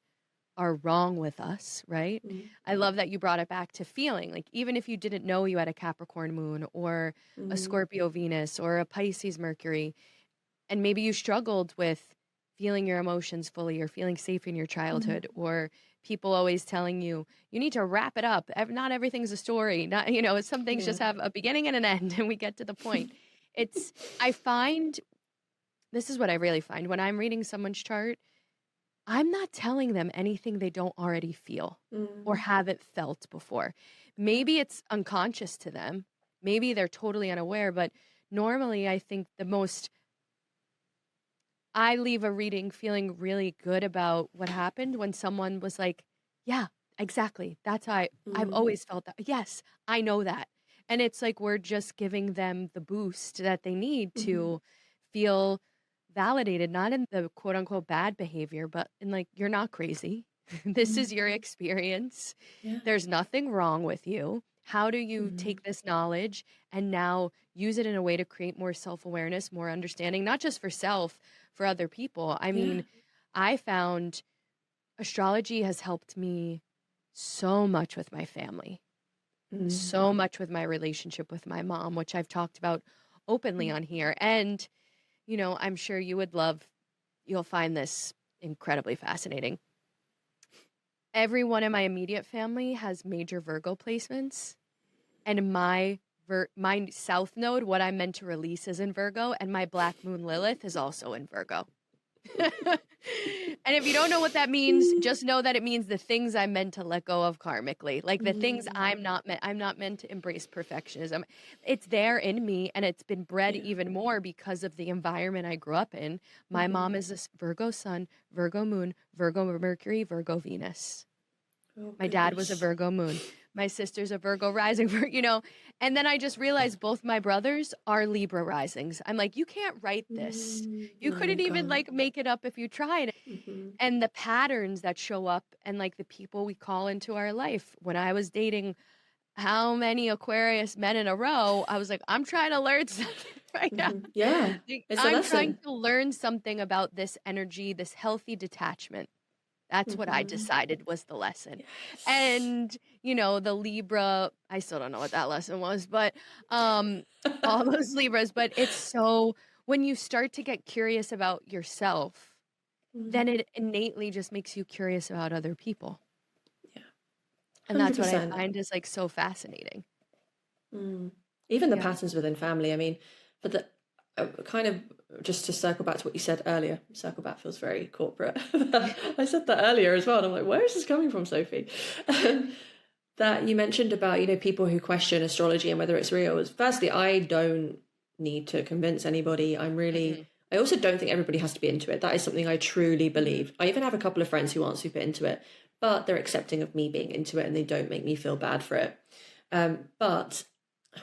are wrong with us, right? I love that you brought it back to feeling. Like, even if you didn't know you had a Capricorn moon, or a Scorpio Venus, or a Pisces Mercury, and maybe you struggled with feeling your emotions fully, or feeling safe in your childhood, or people always telling you, you need to wrap it up. Not everything's a story. Not, some things just have a beginning and an end, and we get to the point. I find, this is what I really find when I'm reading someone's chart, I'm not telling them anything they don't already feel or haven't felt before. Maybe it's unconscious to them. Maybe they're totally unaware, but normally I think I leave a reading feeling really good about what happened when someone was like, yeah, exactly. That's how I've always felt that. Yes, I know that. And it's like we're just giving them the boost that they need to feel validated, not in the quote unquote bad behavior, but in like, you're not crazy. This is your experience. Yeah. There's nothing wrong with you. How do you take this knowledge and now use it in a way to create more self-awareness, more understanding, not just for self, for other people? I mean, I found astrology has helped me so much with my family, so much with my relationship with my mom, which I've talked about openly on here. And, I'm sure you'll find this incredibly fascinating. Everyone in my immediate family has major Virgo placements, and my South Node, what I'm meant to release, is in Virgo, and my Black Moon Lilith is also in Virgo. And if you don't know what that means, just know that it means the things I'm meant to let go of karmically, like the things I'm not meant to embrace perfectionism. It's there in me, and it's been bred even more because of the environment I grew up in. My mom is this Virgo Sun, Virgo Moon, Virgo Mercury, Virgo Venus. My dad was a Virgo Moon. My sister's a Virgo rising, and then I just realized both my brothers are Libra risings. I'm like, you can't write this. You couldn't even like make it up if you tried. And the patterns that show up, and like the people we call into our life. When I was dating how many Aquarius men in a row, I was like, I'm trying to learn something right now. Yeah, it's a lesson. Trying to learn something about this energy, this healthy detachment. That's what I decided was the lesson. Yes. And, the Libra, I still don't know what that lesson was, but all those Libras, but it's so, when you start to get curious about yourself, then it innately just makes you curious about other people. Yeah. 100%. And that's what I find is like so fascinating. Even the patterns within family. I mean, but the kind of, just to circle back to what you said earlier, circle back feels very corporate. I said that earlier as well, and I'm like, where is this coming from, Sophie? That you mentioned about, people who question astrology and whether it's real. Firstly, I don't need to convince anybody. I also don't think everybody has to be into it. That is something I truly believe. I even have a couple of friends who aren't super into it, but they're accepting of me being into it, and they don't make me feel bad for it. But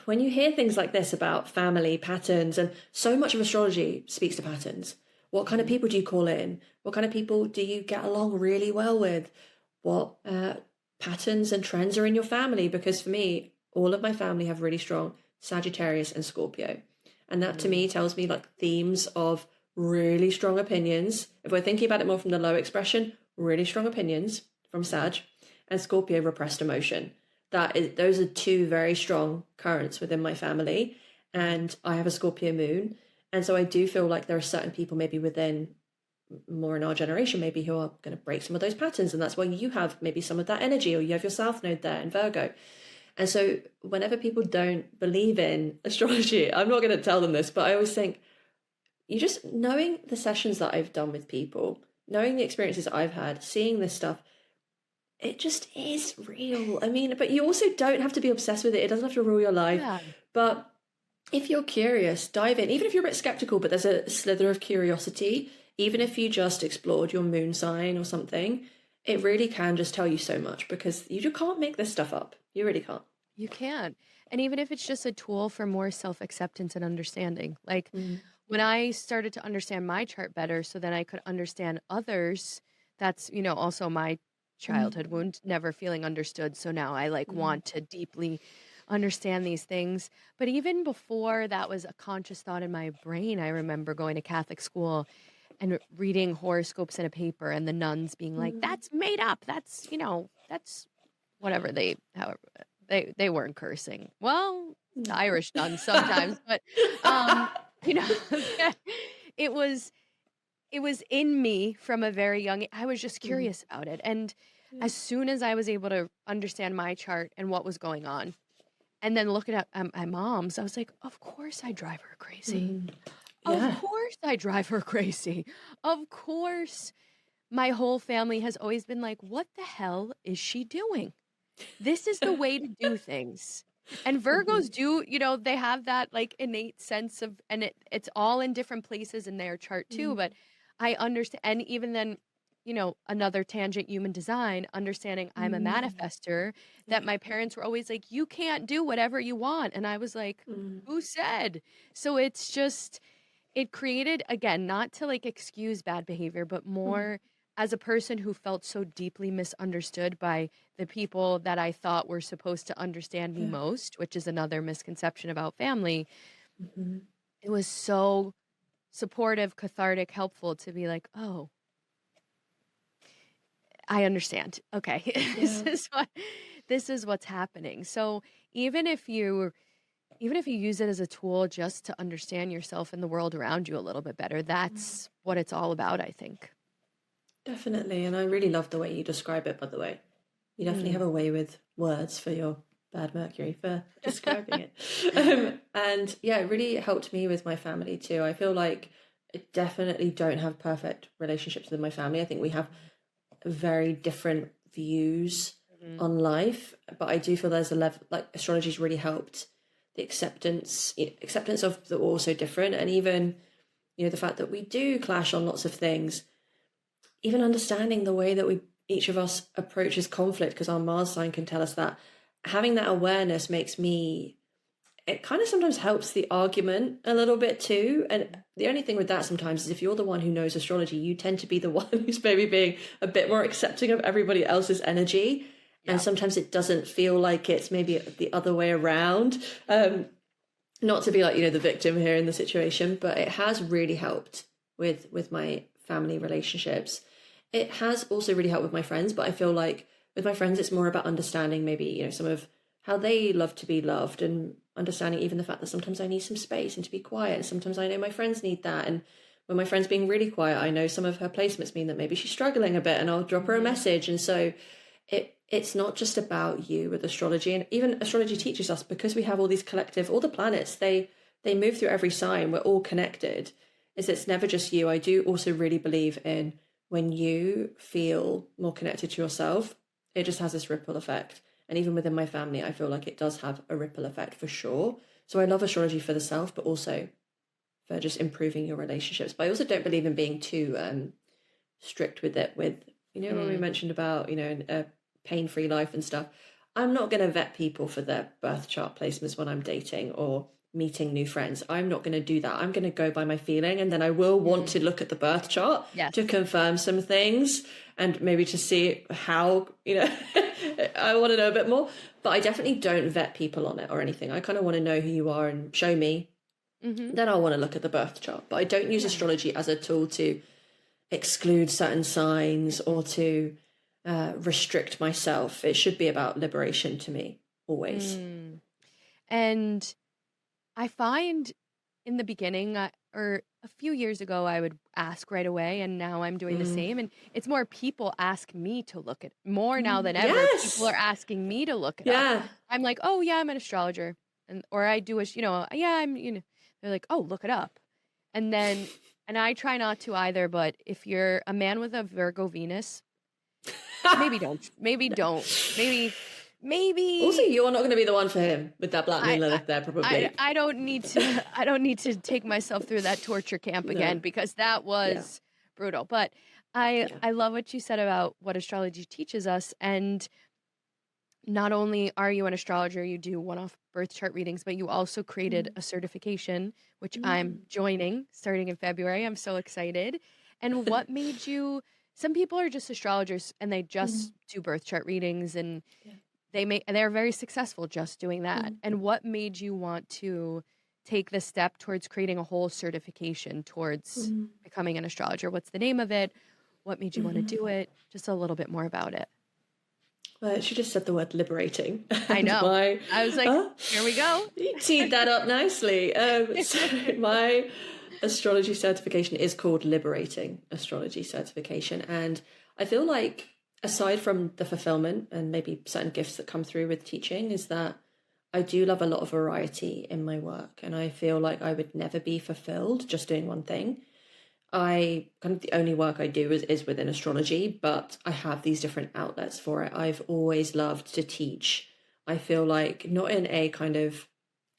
when you hear things like this about family patterns, and so much of astrology speaks to patterns. What kind of people do you call in? What kind of people do you get along really well with? What patterns and trends are in your family? Because for me, all of my family have really strong Sagittarius and Scorpio. And that to me tells me like themes of really strong opinions. If we're thinking about it more from the low expression, really strong opinions from Sag, and Scorpio, repressed emotion. Those are two very strong currents within my family, and I have a Scorpio moon, and so I do feel like there are certain people maybe within more in our generation maybe who are going to break some of those patterns, and that's why you have maybe some of that energy, or you have your South Node there in Virgo. And so whenever people don't believe in astrology, I'm not going to tell them this, but I always think, you just knowing the sessions that I've done with people, knowing the experiences I've had, seeing this stuff, it just is real. I mean, but you also don't have to be obsessed with it. It doesn't have to rule your life. Yeah. But if you're curious, dive in. Even if you're a bit skeptical, but there's a slither of curiosity, even if you just explored your moon sign or something, it really can just tell you so much, because you just can't make this stuff up. You really can't. You can. And even if it's just a tool for more self-acceptance and understanding. Like when I started to understand my chart better, so then I could understand others, that's, also my childhood wound, never feeling understood. So now I like want to deeply understand these things. But even before that was a conscious thought in my brain, I remember going to Catholic school and reading horoscopes in a paper, and the nuns being like, that's made up. That's, that's whatever however they weren't cursing. Well, the Irish nuns sometimes, but you know, it was in me from a very young I was just curious about it. And as soon as I was able to understand my chart and what was going on, and then looking at my mom's, I was like, of course I drive her crazy. Yeah. Of course I drive her crazy. Of course my whole family has always been like, what the hell is she doing? This is the way to do things. And Virgos do, they have that like innate sense of, and it's all in different places in their chart too. But I understand. And even then, another tangent, human design, understanding I'm a manifester, that my parents were always like, you can't do whatever you want. And I was like, who said? So it's just, it created, again, not to like excuse bad behavior, but more as a person who felt so deeply misunderstood by the people that I thought were supposed to understand me most, which is another misconception about family. It was so supportive, cathartic, helpful to be like, oh, I understand. Okay. This is what's happening. So even if you use it as a tool just to understand yourself and the world around you a little bit better, that's what it's all about, I think. Definitely. And I really love the way you describe it, by the way. You definitely have a way with words for your bad Mercury for describing it. And yeah, it really helped me with my family too. I feel like I definitely don't have perfect relationships with my family. I think we have very different views on life, but I do feel there's a level, like astrology's really helped the acceptance of the also different, and even the fact that we do clash on lots of things, even understanding the way that each of us approaches conflict, because our Mars sign can tell us that. Having that awareness it kind of sometimes helps the argument a little bit too. And the only thing with that sometimes is if you're the one who knows astrology, you tend to be the one who's maybe being a bit more accepting of everybody else's energy. Yeah. And sometimes it doesn't feel like it's maybe the other way around. Not to be like, the victim here in the situation, but it has really helped with my family relationships. It has also really helped with my friends, but I feel like with my friends, it's more about understanding maybe, some of how they love to be loved, and understanding even the fact that sometimes I need some space and to be quiet. And sometimes I know my friends need that. And when my friend's being really quiet, I know some of her placements mean that maybe she's struggling a bit, and I'll drop her a message. And so it's not just about you with astrology. And even astrology teaches us, because we have all these all the planets, they move through every sign. We're all connected. It's never just you. I do also really believe in when you feel more connected to yourself, it just has this ripple effect. And even within my family, I feel like it does have a ripple effect for sure. So I love astrology for the self, but also for just improving your relationships. But I also don't believe in being too strict with it. When we mentioned about, a pain-free life and stuff, I'm not going to vet people for their birth chart placements when I'm dating or meeting new friends. I'm not going to do that. I'm going to go by my feeling, and then I will want to look at the birth chart to confirm some things, and maybe to see how, I want to know a bit more. But I definitely don't vet people on it or anything. I kind of want to know who you are and show me. Then I'll want to look at the birth chart. But I don't use astrology as a tool to exclude certain signs or to restrict myself. It should be about liberation to me, always. And I find in the beginning, or a few years ago I would ask right away, and now I'm doing the Mm. same. And it's more people ask me to look at more now Mm. than ever. People Yes. are asking me to look it up. Yeah. I'm like, oh yeah, I'm an astrologer, and or I do a yeah, they're like, oh, look it up, and then and I try not to either. But if you're a man with a Virgo Venus, maybe No. don't, Also, maybe you're not going to be the one for him with that black moon I Lilith there, probably. I don't need to I don't need to take myself through that torture camp again No. because that Yeah. was brutal. But Yeah. I love what you said about what astrology teaches us. And not only are you an astrologer, you do one-off birth chart readings, but you also created Mm. a certification, which I'm Mm. joining starting in February. I'm so excited. And what made you some people are just astrologers and they Mm. just do birth chart readings and Yeah. they're very successful just doing that. Mm. And what made you want to take the step towards creating a whole certification towards Mm. becoming an astrologer? What's the name of it? What made you want to Mhm. do it? Just a little bit more about it. Well, she just said the word liberating, I and know. my I was like, huh? here we go. You teed that up nicely. So my astrology certification is called Liberating Astrology Certification, and I feel like aside from the fulfillment and maybe certain gifts that come through with teaching, is that I do love a lot of variety in my work, and I feel like I would never be fulfilled just doing one thing. I kind of the only work I do is within astrology, but I have these different outlets for it. I've always loved to teach. I feel like not in a kind of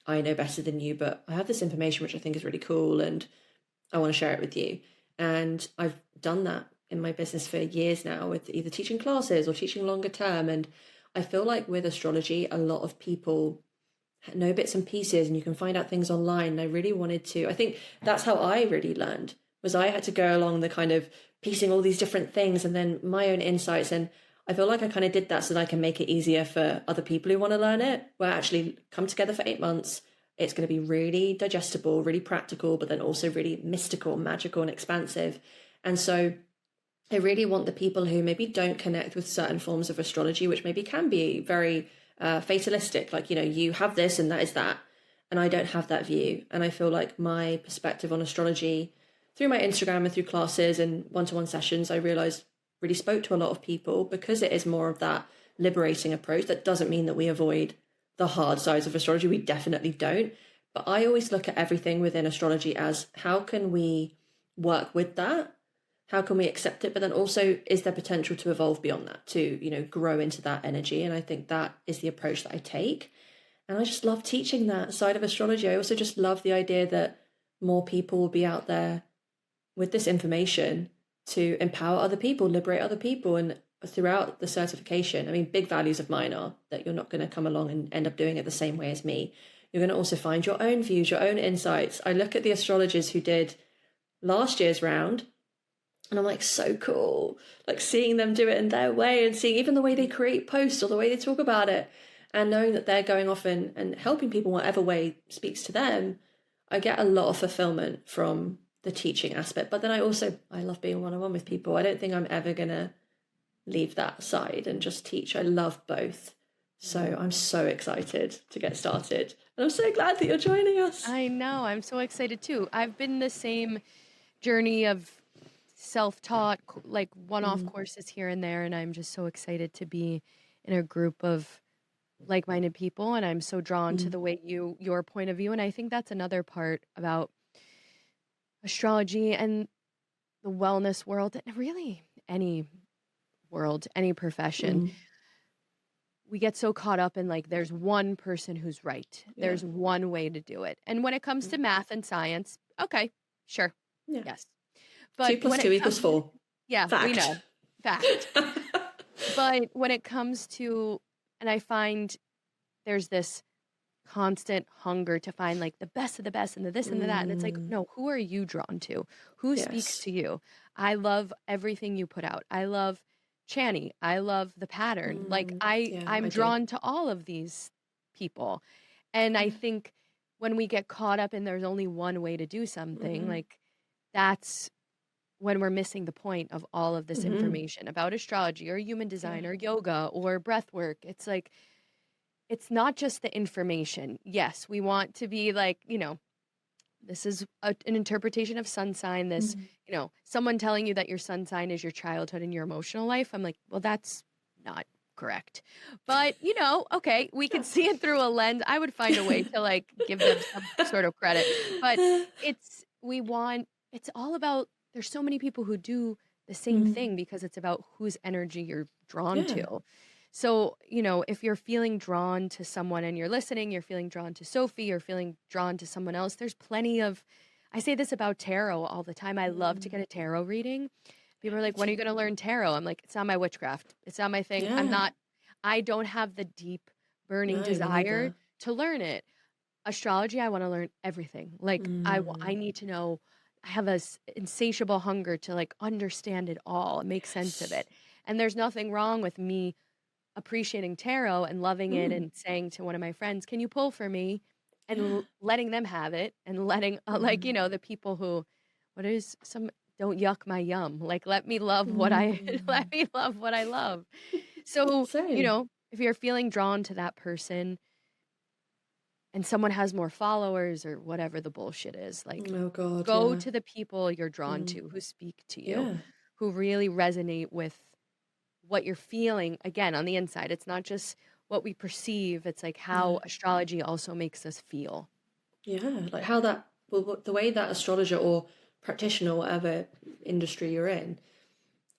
I know better than you, but I have this information which I think is really cool and I want to share it with you. And I've done that in my business for years now with either teaching classes or teaching longer term. And I feel like with astrology, a lot of people know bits and pieces and you can find out things online. And I really wanted to, I think that's how I really learned was I had to go along the kind of piecing all these different things and then my own insights. And I feel like I kind of did that so that I can make it easier for other people who want to learn it, where actually come together for 8 months. It's going to be really digestible, really practical, but then also really mystical, magical, and expansive. And so I really want the people who maybe don't connect with certain forms of astrology, which maybe can be very fatalistic, like, you have this and that is that. And I don't have that view. And I feel like my perspective on astrology through my Instagram and through classes and one-to-one sessions, I realized really spoke to a lot of people because it is more of that liberating approach. That doesn't mean that we avoid the hard sides of astrology. We definitely don't. But I always look at everything within astrology as how can we work with that? How can we accept it? But then also, is there potential to evolve beyond that, to, grow into that energy? And I think that is the approach that I take. And I just love teaching that side of astrology. I also just love the idea that more people will be out there with this information to empower other people, liberate other people. And throughout the certification, I mean, big values of mine are that you're not going to come along and end up doing it the same way as me. You're going to also find your own views, your own insights. I look at the astrologers who did last year's round and I'm like, so cool. Like seeing them do it in their way and seeing even the way they create posts or the way they talk about it and knowing that they're going off and helping people whatever way speaks to them. I get a lot of fulfillment from the teaching aspect. But then I love being one-on-one with people. I don't think I'm ever going to leave that side and just teach. I love both. So I'm so excited to get started. And I'm so glad that you're joining us. I know. I'm so excited too. I've been the same journey of self-taught, like one-off courses here and there, and I'm just so excited to be in a group of like-minded people, and I'm so drawn to the way your point of view, and I think that's another part about astrology and the wellness world, and really any world, any profession. Mm. We get so caught up in like there's one person who's right. Yeah. There's one way to do it. And when it comes to math and science, okay, sure. Yeah. Yes. 2 But plus when 2 it equals 4. yeah, we Fact. know. Fact. But when it comes to, and I find there's this constant hunger to find like the best of the best and the this and the that. And it's like, no, who are you drawn to? Who speaks Yes. to you? I love everything you put out. I love Channy. I love the pattern. Like Yeah, I'm I do. drawn to all of these people. And I think when we get caught up in there's only one way to do something, like that's when we're missing the point of all of this information about astrology or human design or yoga or breath work. It's like, it's not just the information. Yes, we want to be like, this is an interpretation of sun sign. This, Mm. someone telling you that your sun sign is your childhood and your emotional life. I'm like, well, that's not correct. But, okay, we can see it through a lens. I would find a way to like give them some sort of credit. But it's all about, there's so many people who do the same Mm. thing because it's about whose energy you're drawn Yeah. to. So, if you're feeling drawn to someone and you're listening, you're feeling drawn to Sophie, you're feeling drawn to someone else, there's plenty of, I say this about tarot all the time. I love to Mm. get a tarot reading. People are Me like, when are you too. going to learn tarot? I'm like, it's not my witchcraft. It's not my thing. Yeah. I don't have the deep burning No, me desire neither. to learn it. Astrology, I want to learn everything. Like, I Mm. need to know, I have a insatiable hunger to like understand it all and make sense of Yes. it. And there's nothing wrong with me appreciating tarot and loving it Mm. and saying to one of my friends, "Can you pull for me?" and Yeah. letting them have it and letting Mm. the people who what is some don't yuck my yum. Like let me love what I Mm. let me love what I love. So, Same. if you're feeling drawn to that person and someone has more followers or whatever the bullshit is, like Oh God, go yeah. to the people you're drawn Mm. to who speak to you, Yeah. who really resonate with what you're feeling again on the inside. It's not just what we perceive, it's like how No. astrology also makes us feel. Yeah, like how that, well, the way that astrologer or practitioner, whatever industry you're in,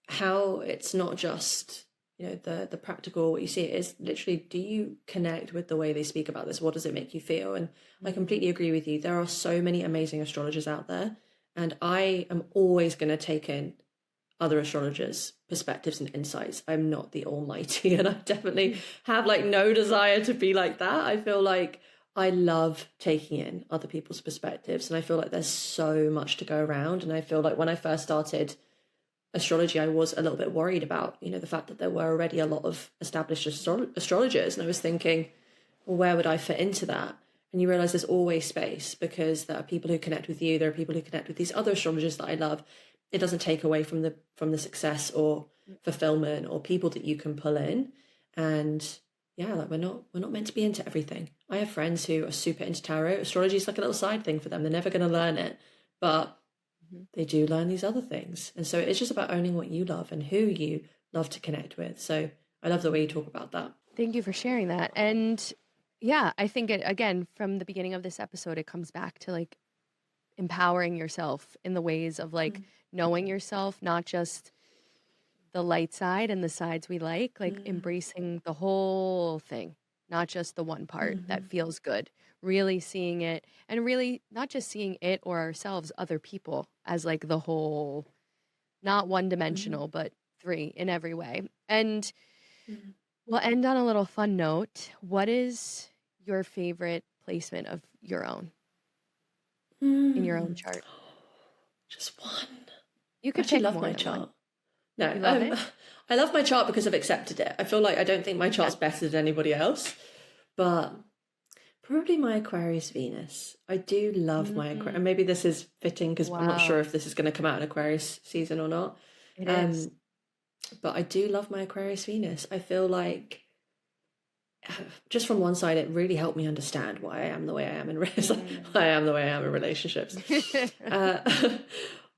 how it's not just, the practical what you see. It is literally, do you connect with the way they speak about this? What does it make you feel? And I Mhm. completely agree with you. There are so many amazing astrologers out there, and I am always going to take in other astrologers' perspectives and insights. I'm not the almighty, and I definitely have like no desire to be like that. I feel like I love taking in other people's perspectives, and I feel like there's so much to go around. And I feel like when I first started astrology, I was a little bit worried about, the fact that there were already a lot of established astrologers, and I was thinking, well, where would I fit into that? And you realize there's always space, because there are people who connect with you, there are people who connect with these other astrologers that I love. It doesn't take away from the success or fulfillment or people that you can pull in. And yeah, like we're not meant to be into everything. I have friends who are super into tarot. Astrology is like a little side thing for them. They're never going to learn it, but Mhm. they do learn these other things. And so it's just about owning what you love and who you love to connect with. So I love the way you talk about that. Thank you for sharing that. And yeah, I think it again from the beginning of this episode, it comes back to like empowering yourself in the ways of like Mm. knowing yourself, not just the light side and the sides we like Mm. embracing the whole thing, not just the one part that Mhm. feels good, really seeing it and really not just seeing it or ourselves, other people as like the whole, not one Mhm. dimensional, but three in every way. And Mhm. we'll end on a little fun note. What is your favorite placement of your own in your own Mm. chart? Just one. You I could actually pick love more my than one. chart. No, You love it? I love my chart because I've accepted it. I feel like I don't think my Yeah. chart's better than anybody else, but probably my Aquarius Venus. I do love my Aquarius, and Mm, maybe this is fitting because I'm not sure wow. if this is going to come out in Aquarius season or not. It is. Um, but I do love my Aquarius Venus. I feel like just from one side, it really helped me understand why I am the way I am in Mm. why I am the way I am in relationships. Uh,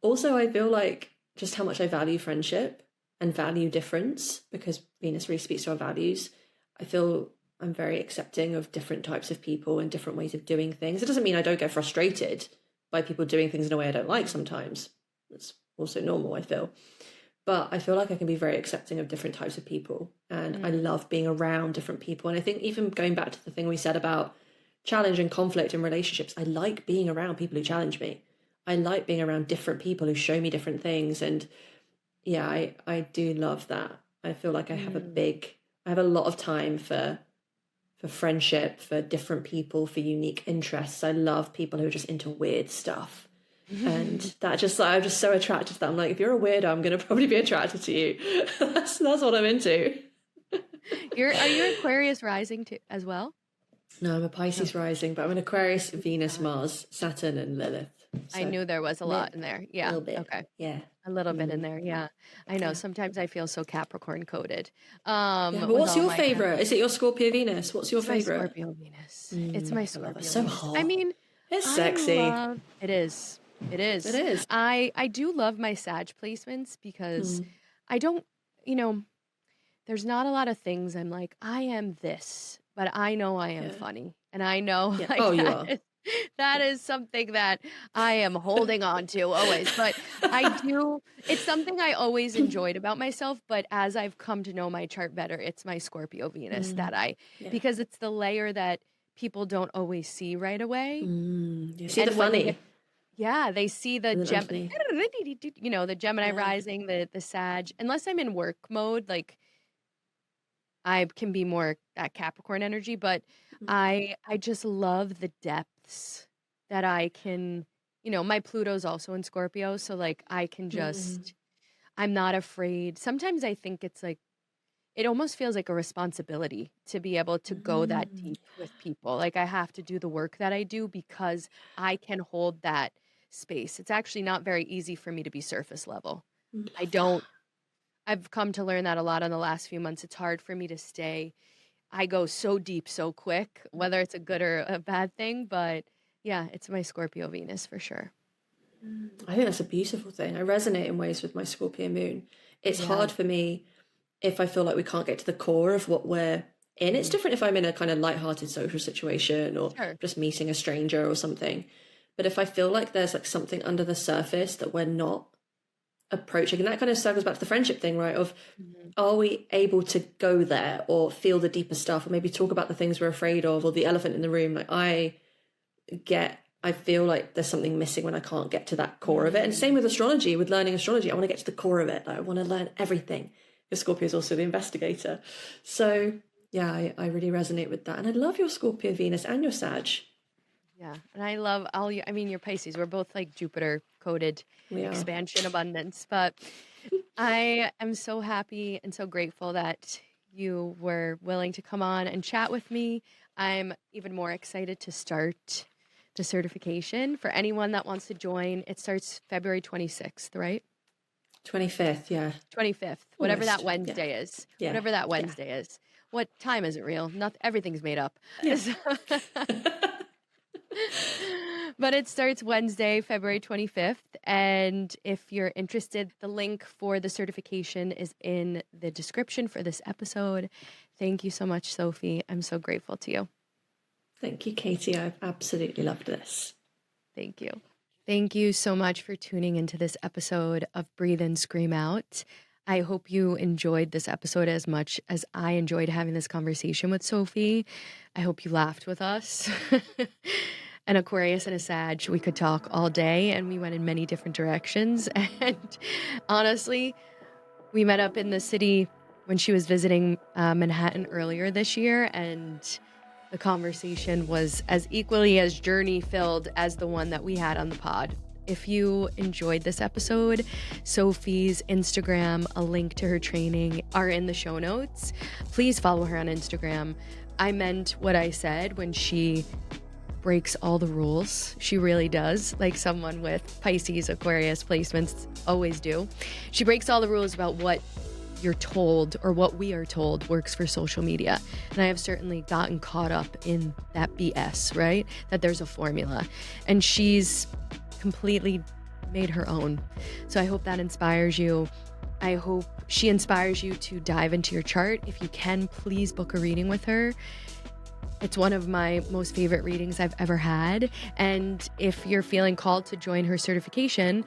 also, I feel like just how much I value friendship and value difference, because Venus really speaks to our values. I feel I'm very accepting of different types of people and different ways of doing things. It doesn't mean I don't get frustrated by people doing things in a way I don't like sometimes. That's also normal, I feel. But I feel like I can be very accepting of different types of people. And I Mm, love being around different people. And I think even going back to the thing we said about challenge and conflict in relationships, I like being around people who challenge me. I like being around different people who show me different things. And yeah, I do love that. I feel like mm. I have a lot of time for friendship, for different people, for unique interests. I love people who are just into weird stuff. And that just, I'm just so attracted to that. I'm like, if you're a weirdo, I'm going to probably be attracted to you. That's what I'm into. Are you Aquarius rising too as well? No, I'm a No. Pisces rising, but I'm an Aquarius, Look Venus, at that. Mars, Saturn, and Lilith. I So knew there was a lot a in there. Yeah. little bit, Okay. yeah. A little bit in Mm, there. Yeah. I know. yeah. Sometimes I feel so Capricorn coded. Yeah, but With what's all your my favorite? Is it your Scorpio Venus? What's your it's my favorite? Scorpio Venus. It's my I love it. Scorpio So Venus. I hot. mean, It's I sexy. love it is. It It is. is. I do love my Sag placements because Mm, I don't, you know, there's not a lot of things I'm like, I am this, but I know I am yeah. funny. And I know Yeah. Oh, like you are. that Yeah. is something that I am holding on to always. But I do, it's something I always enjoyed about myself. But as I've come to know my chart better, it's my Scorpio Venus Mm, yeah. because it's the layer that people don't always see right away. You see the And when they get, funny yeah, they see the and then gem, underneath. the Gemini Yeah. rising, the Sag, unless I'm in work mode, like I can be more that Capricorn energy, but Mm, I just love the depths that I can, my Pluto's also in Scorpio, so like I can mm, just I'm not afraid. Sometimes I think it's like it almost feels like a responsibility to be able to go that mm, deep with people. Like I have to do the work that I do because I can hold that space. It's actually not very easy for me to be surface level. I love that. don't I've come to learn that a lot in the last few months. It's hard for me to stay. I go so deep so quick, whether it's a good or a bad thing, but yeah, it's my Scorpio Venus for sure. I think that's a beautiful thing. I resonate in ways with my Scorpio moon. It's Yeah. hard for me if I feel like we can't get to the core of what we're in. It's Mhm. different if I'm in a kind of light-hearted social situation or Sure. just meeting a stranger or something. But if I feel like there's like something under the surface that we're not approaching, and that kind of circles back to the friendship thing, right? Of Mhm. are we able to go there or feel the deeper stuff or maybe talk about the things we're afraid of or the elephant in the room? Like I feel like there's something missing when I can't get to that core of it. And same Mm. with astrology, with learning astrology. I want to get to the core of it. Like, I want to learn everything. Because Scorpio is also the investigator. So yeah, I really resonate with that. And I love your Scorpio Venus and your Sag. Yeah. And I love all you, I mean, your Pisces, we're both like Jupiter coded We are. expansion abundance, but I am so happy and so grateful that you were willing to come on and chat with me. I'm even more excited to start the certification for anyone that wants to join. It starts February 26th, right? 25th, yeah. 25th, whatever that Almost. Yeah. Wednesday is. Yeah. Whatever that Yeah. Wednesday is. What time isn't real? Not everything's made up. Yeah. But it starts Wednesday, February 25th. And if you're interested, the link for the certification is in the description for this episode. Thank you so much, Sophie. I'm so grateful to you. Thank you, Katie. I've absolutely loved this. Thank you. Thank you so much for tuning into this episode of Breathe In, Scream Out. I hope you enjoyed this episode as much as I enjoyed having this conversation with Sophie. I hope you laughed with us. An Aquarius and a Sag, we could talk all day and we went in many different directions. And honestly, we met up in the city when she was visiting Manhattan earlier this year, and the conversation was as equally as journey filled as the one that we had on the pod. If you enjoyed this episode, Sophie's Instagram, a link to her training are in the show notes. Please follow her on Instagram. I meant what I said when she breaks all the rules. She really does, like someone with Pisces, Aquarius placements always do. She breaks all the rules about what you're told or what we are told works for social media. And I have certainly gotten caught up in that BS, right? That there's a formula. And she's completely made her own. So I hope that inspires you. I hope she inspires you to dive into your chart. If you can, please book a reading with her. It's one of my most favorite readings I've ever had. And if you're feeling called to join her certification,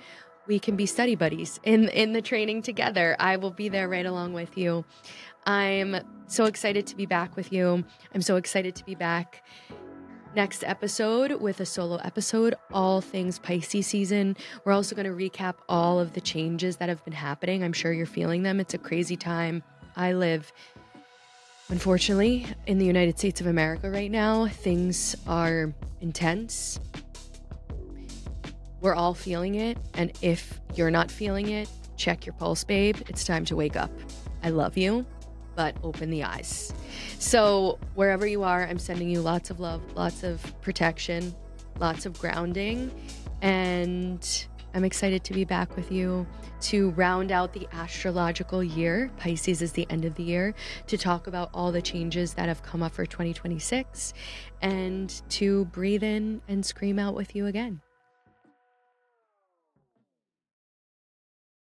we can be study buddies in the training together. I will be there right along with you. I'm so excited to be back with you. I'm so excited to be back next episode with a solo episode, all things Pisces season. We're also going to recap all of the changes that have been happening. I'm sure you're feeling them. It's a crazy time. I live, unfortunately, in the United States of America right now. Things are intense. We're all feeling it. And if you're not feeling it, check your pulse, babe. It's time to wake up. I love you, but open the eyes. So wherever you are, I'm sending you lots of love, lots of protection, lots of grounding. And I'm excited to be back with you to round out the astrological year. Pisces is the end of the year, to talk about all the changes that have come up for 2026 and to breathe in and scream out with you again.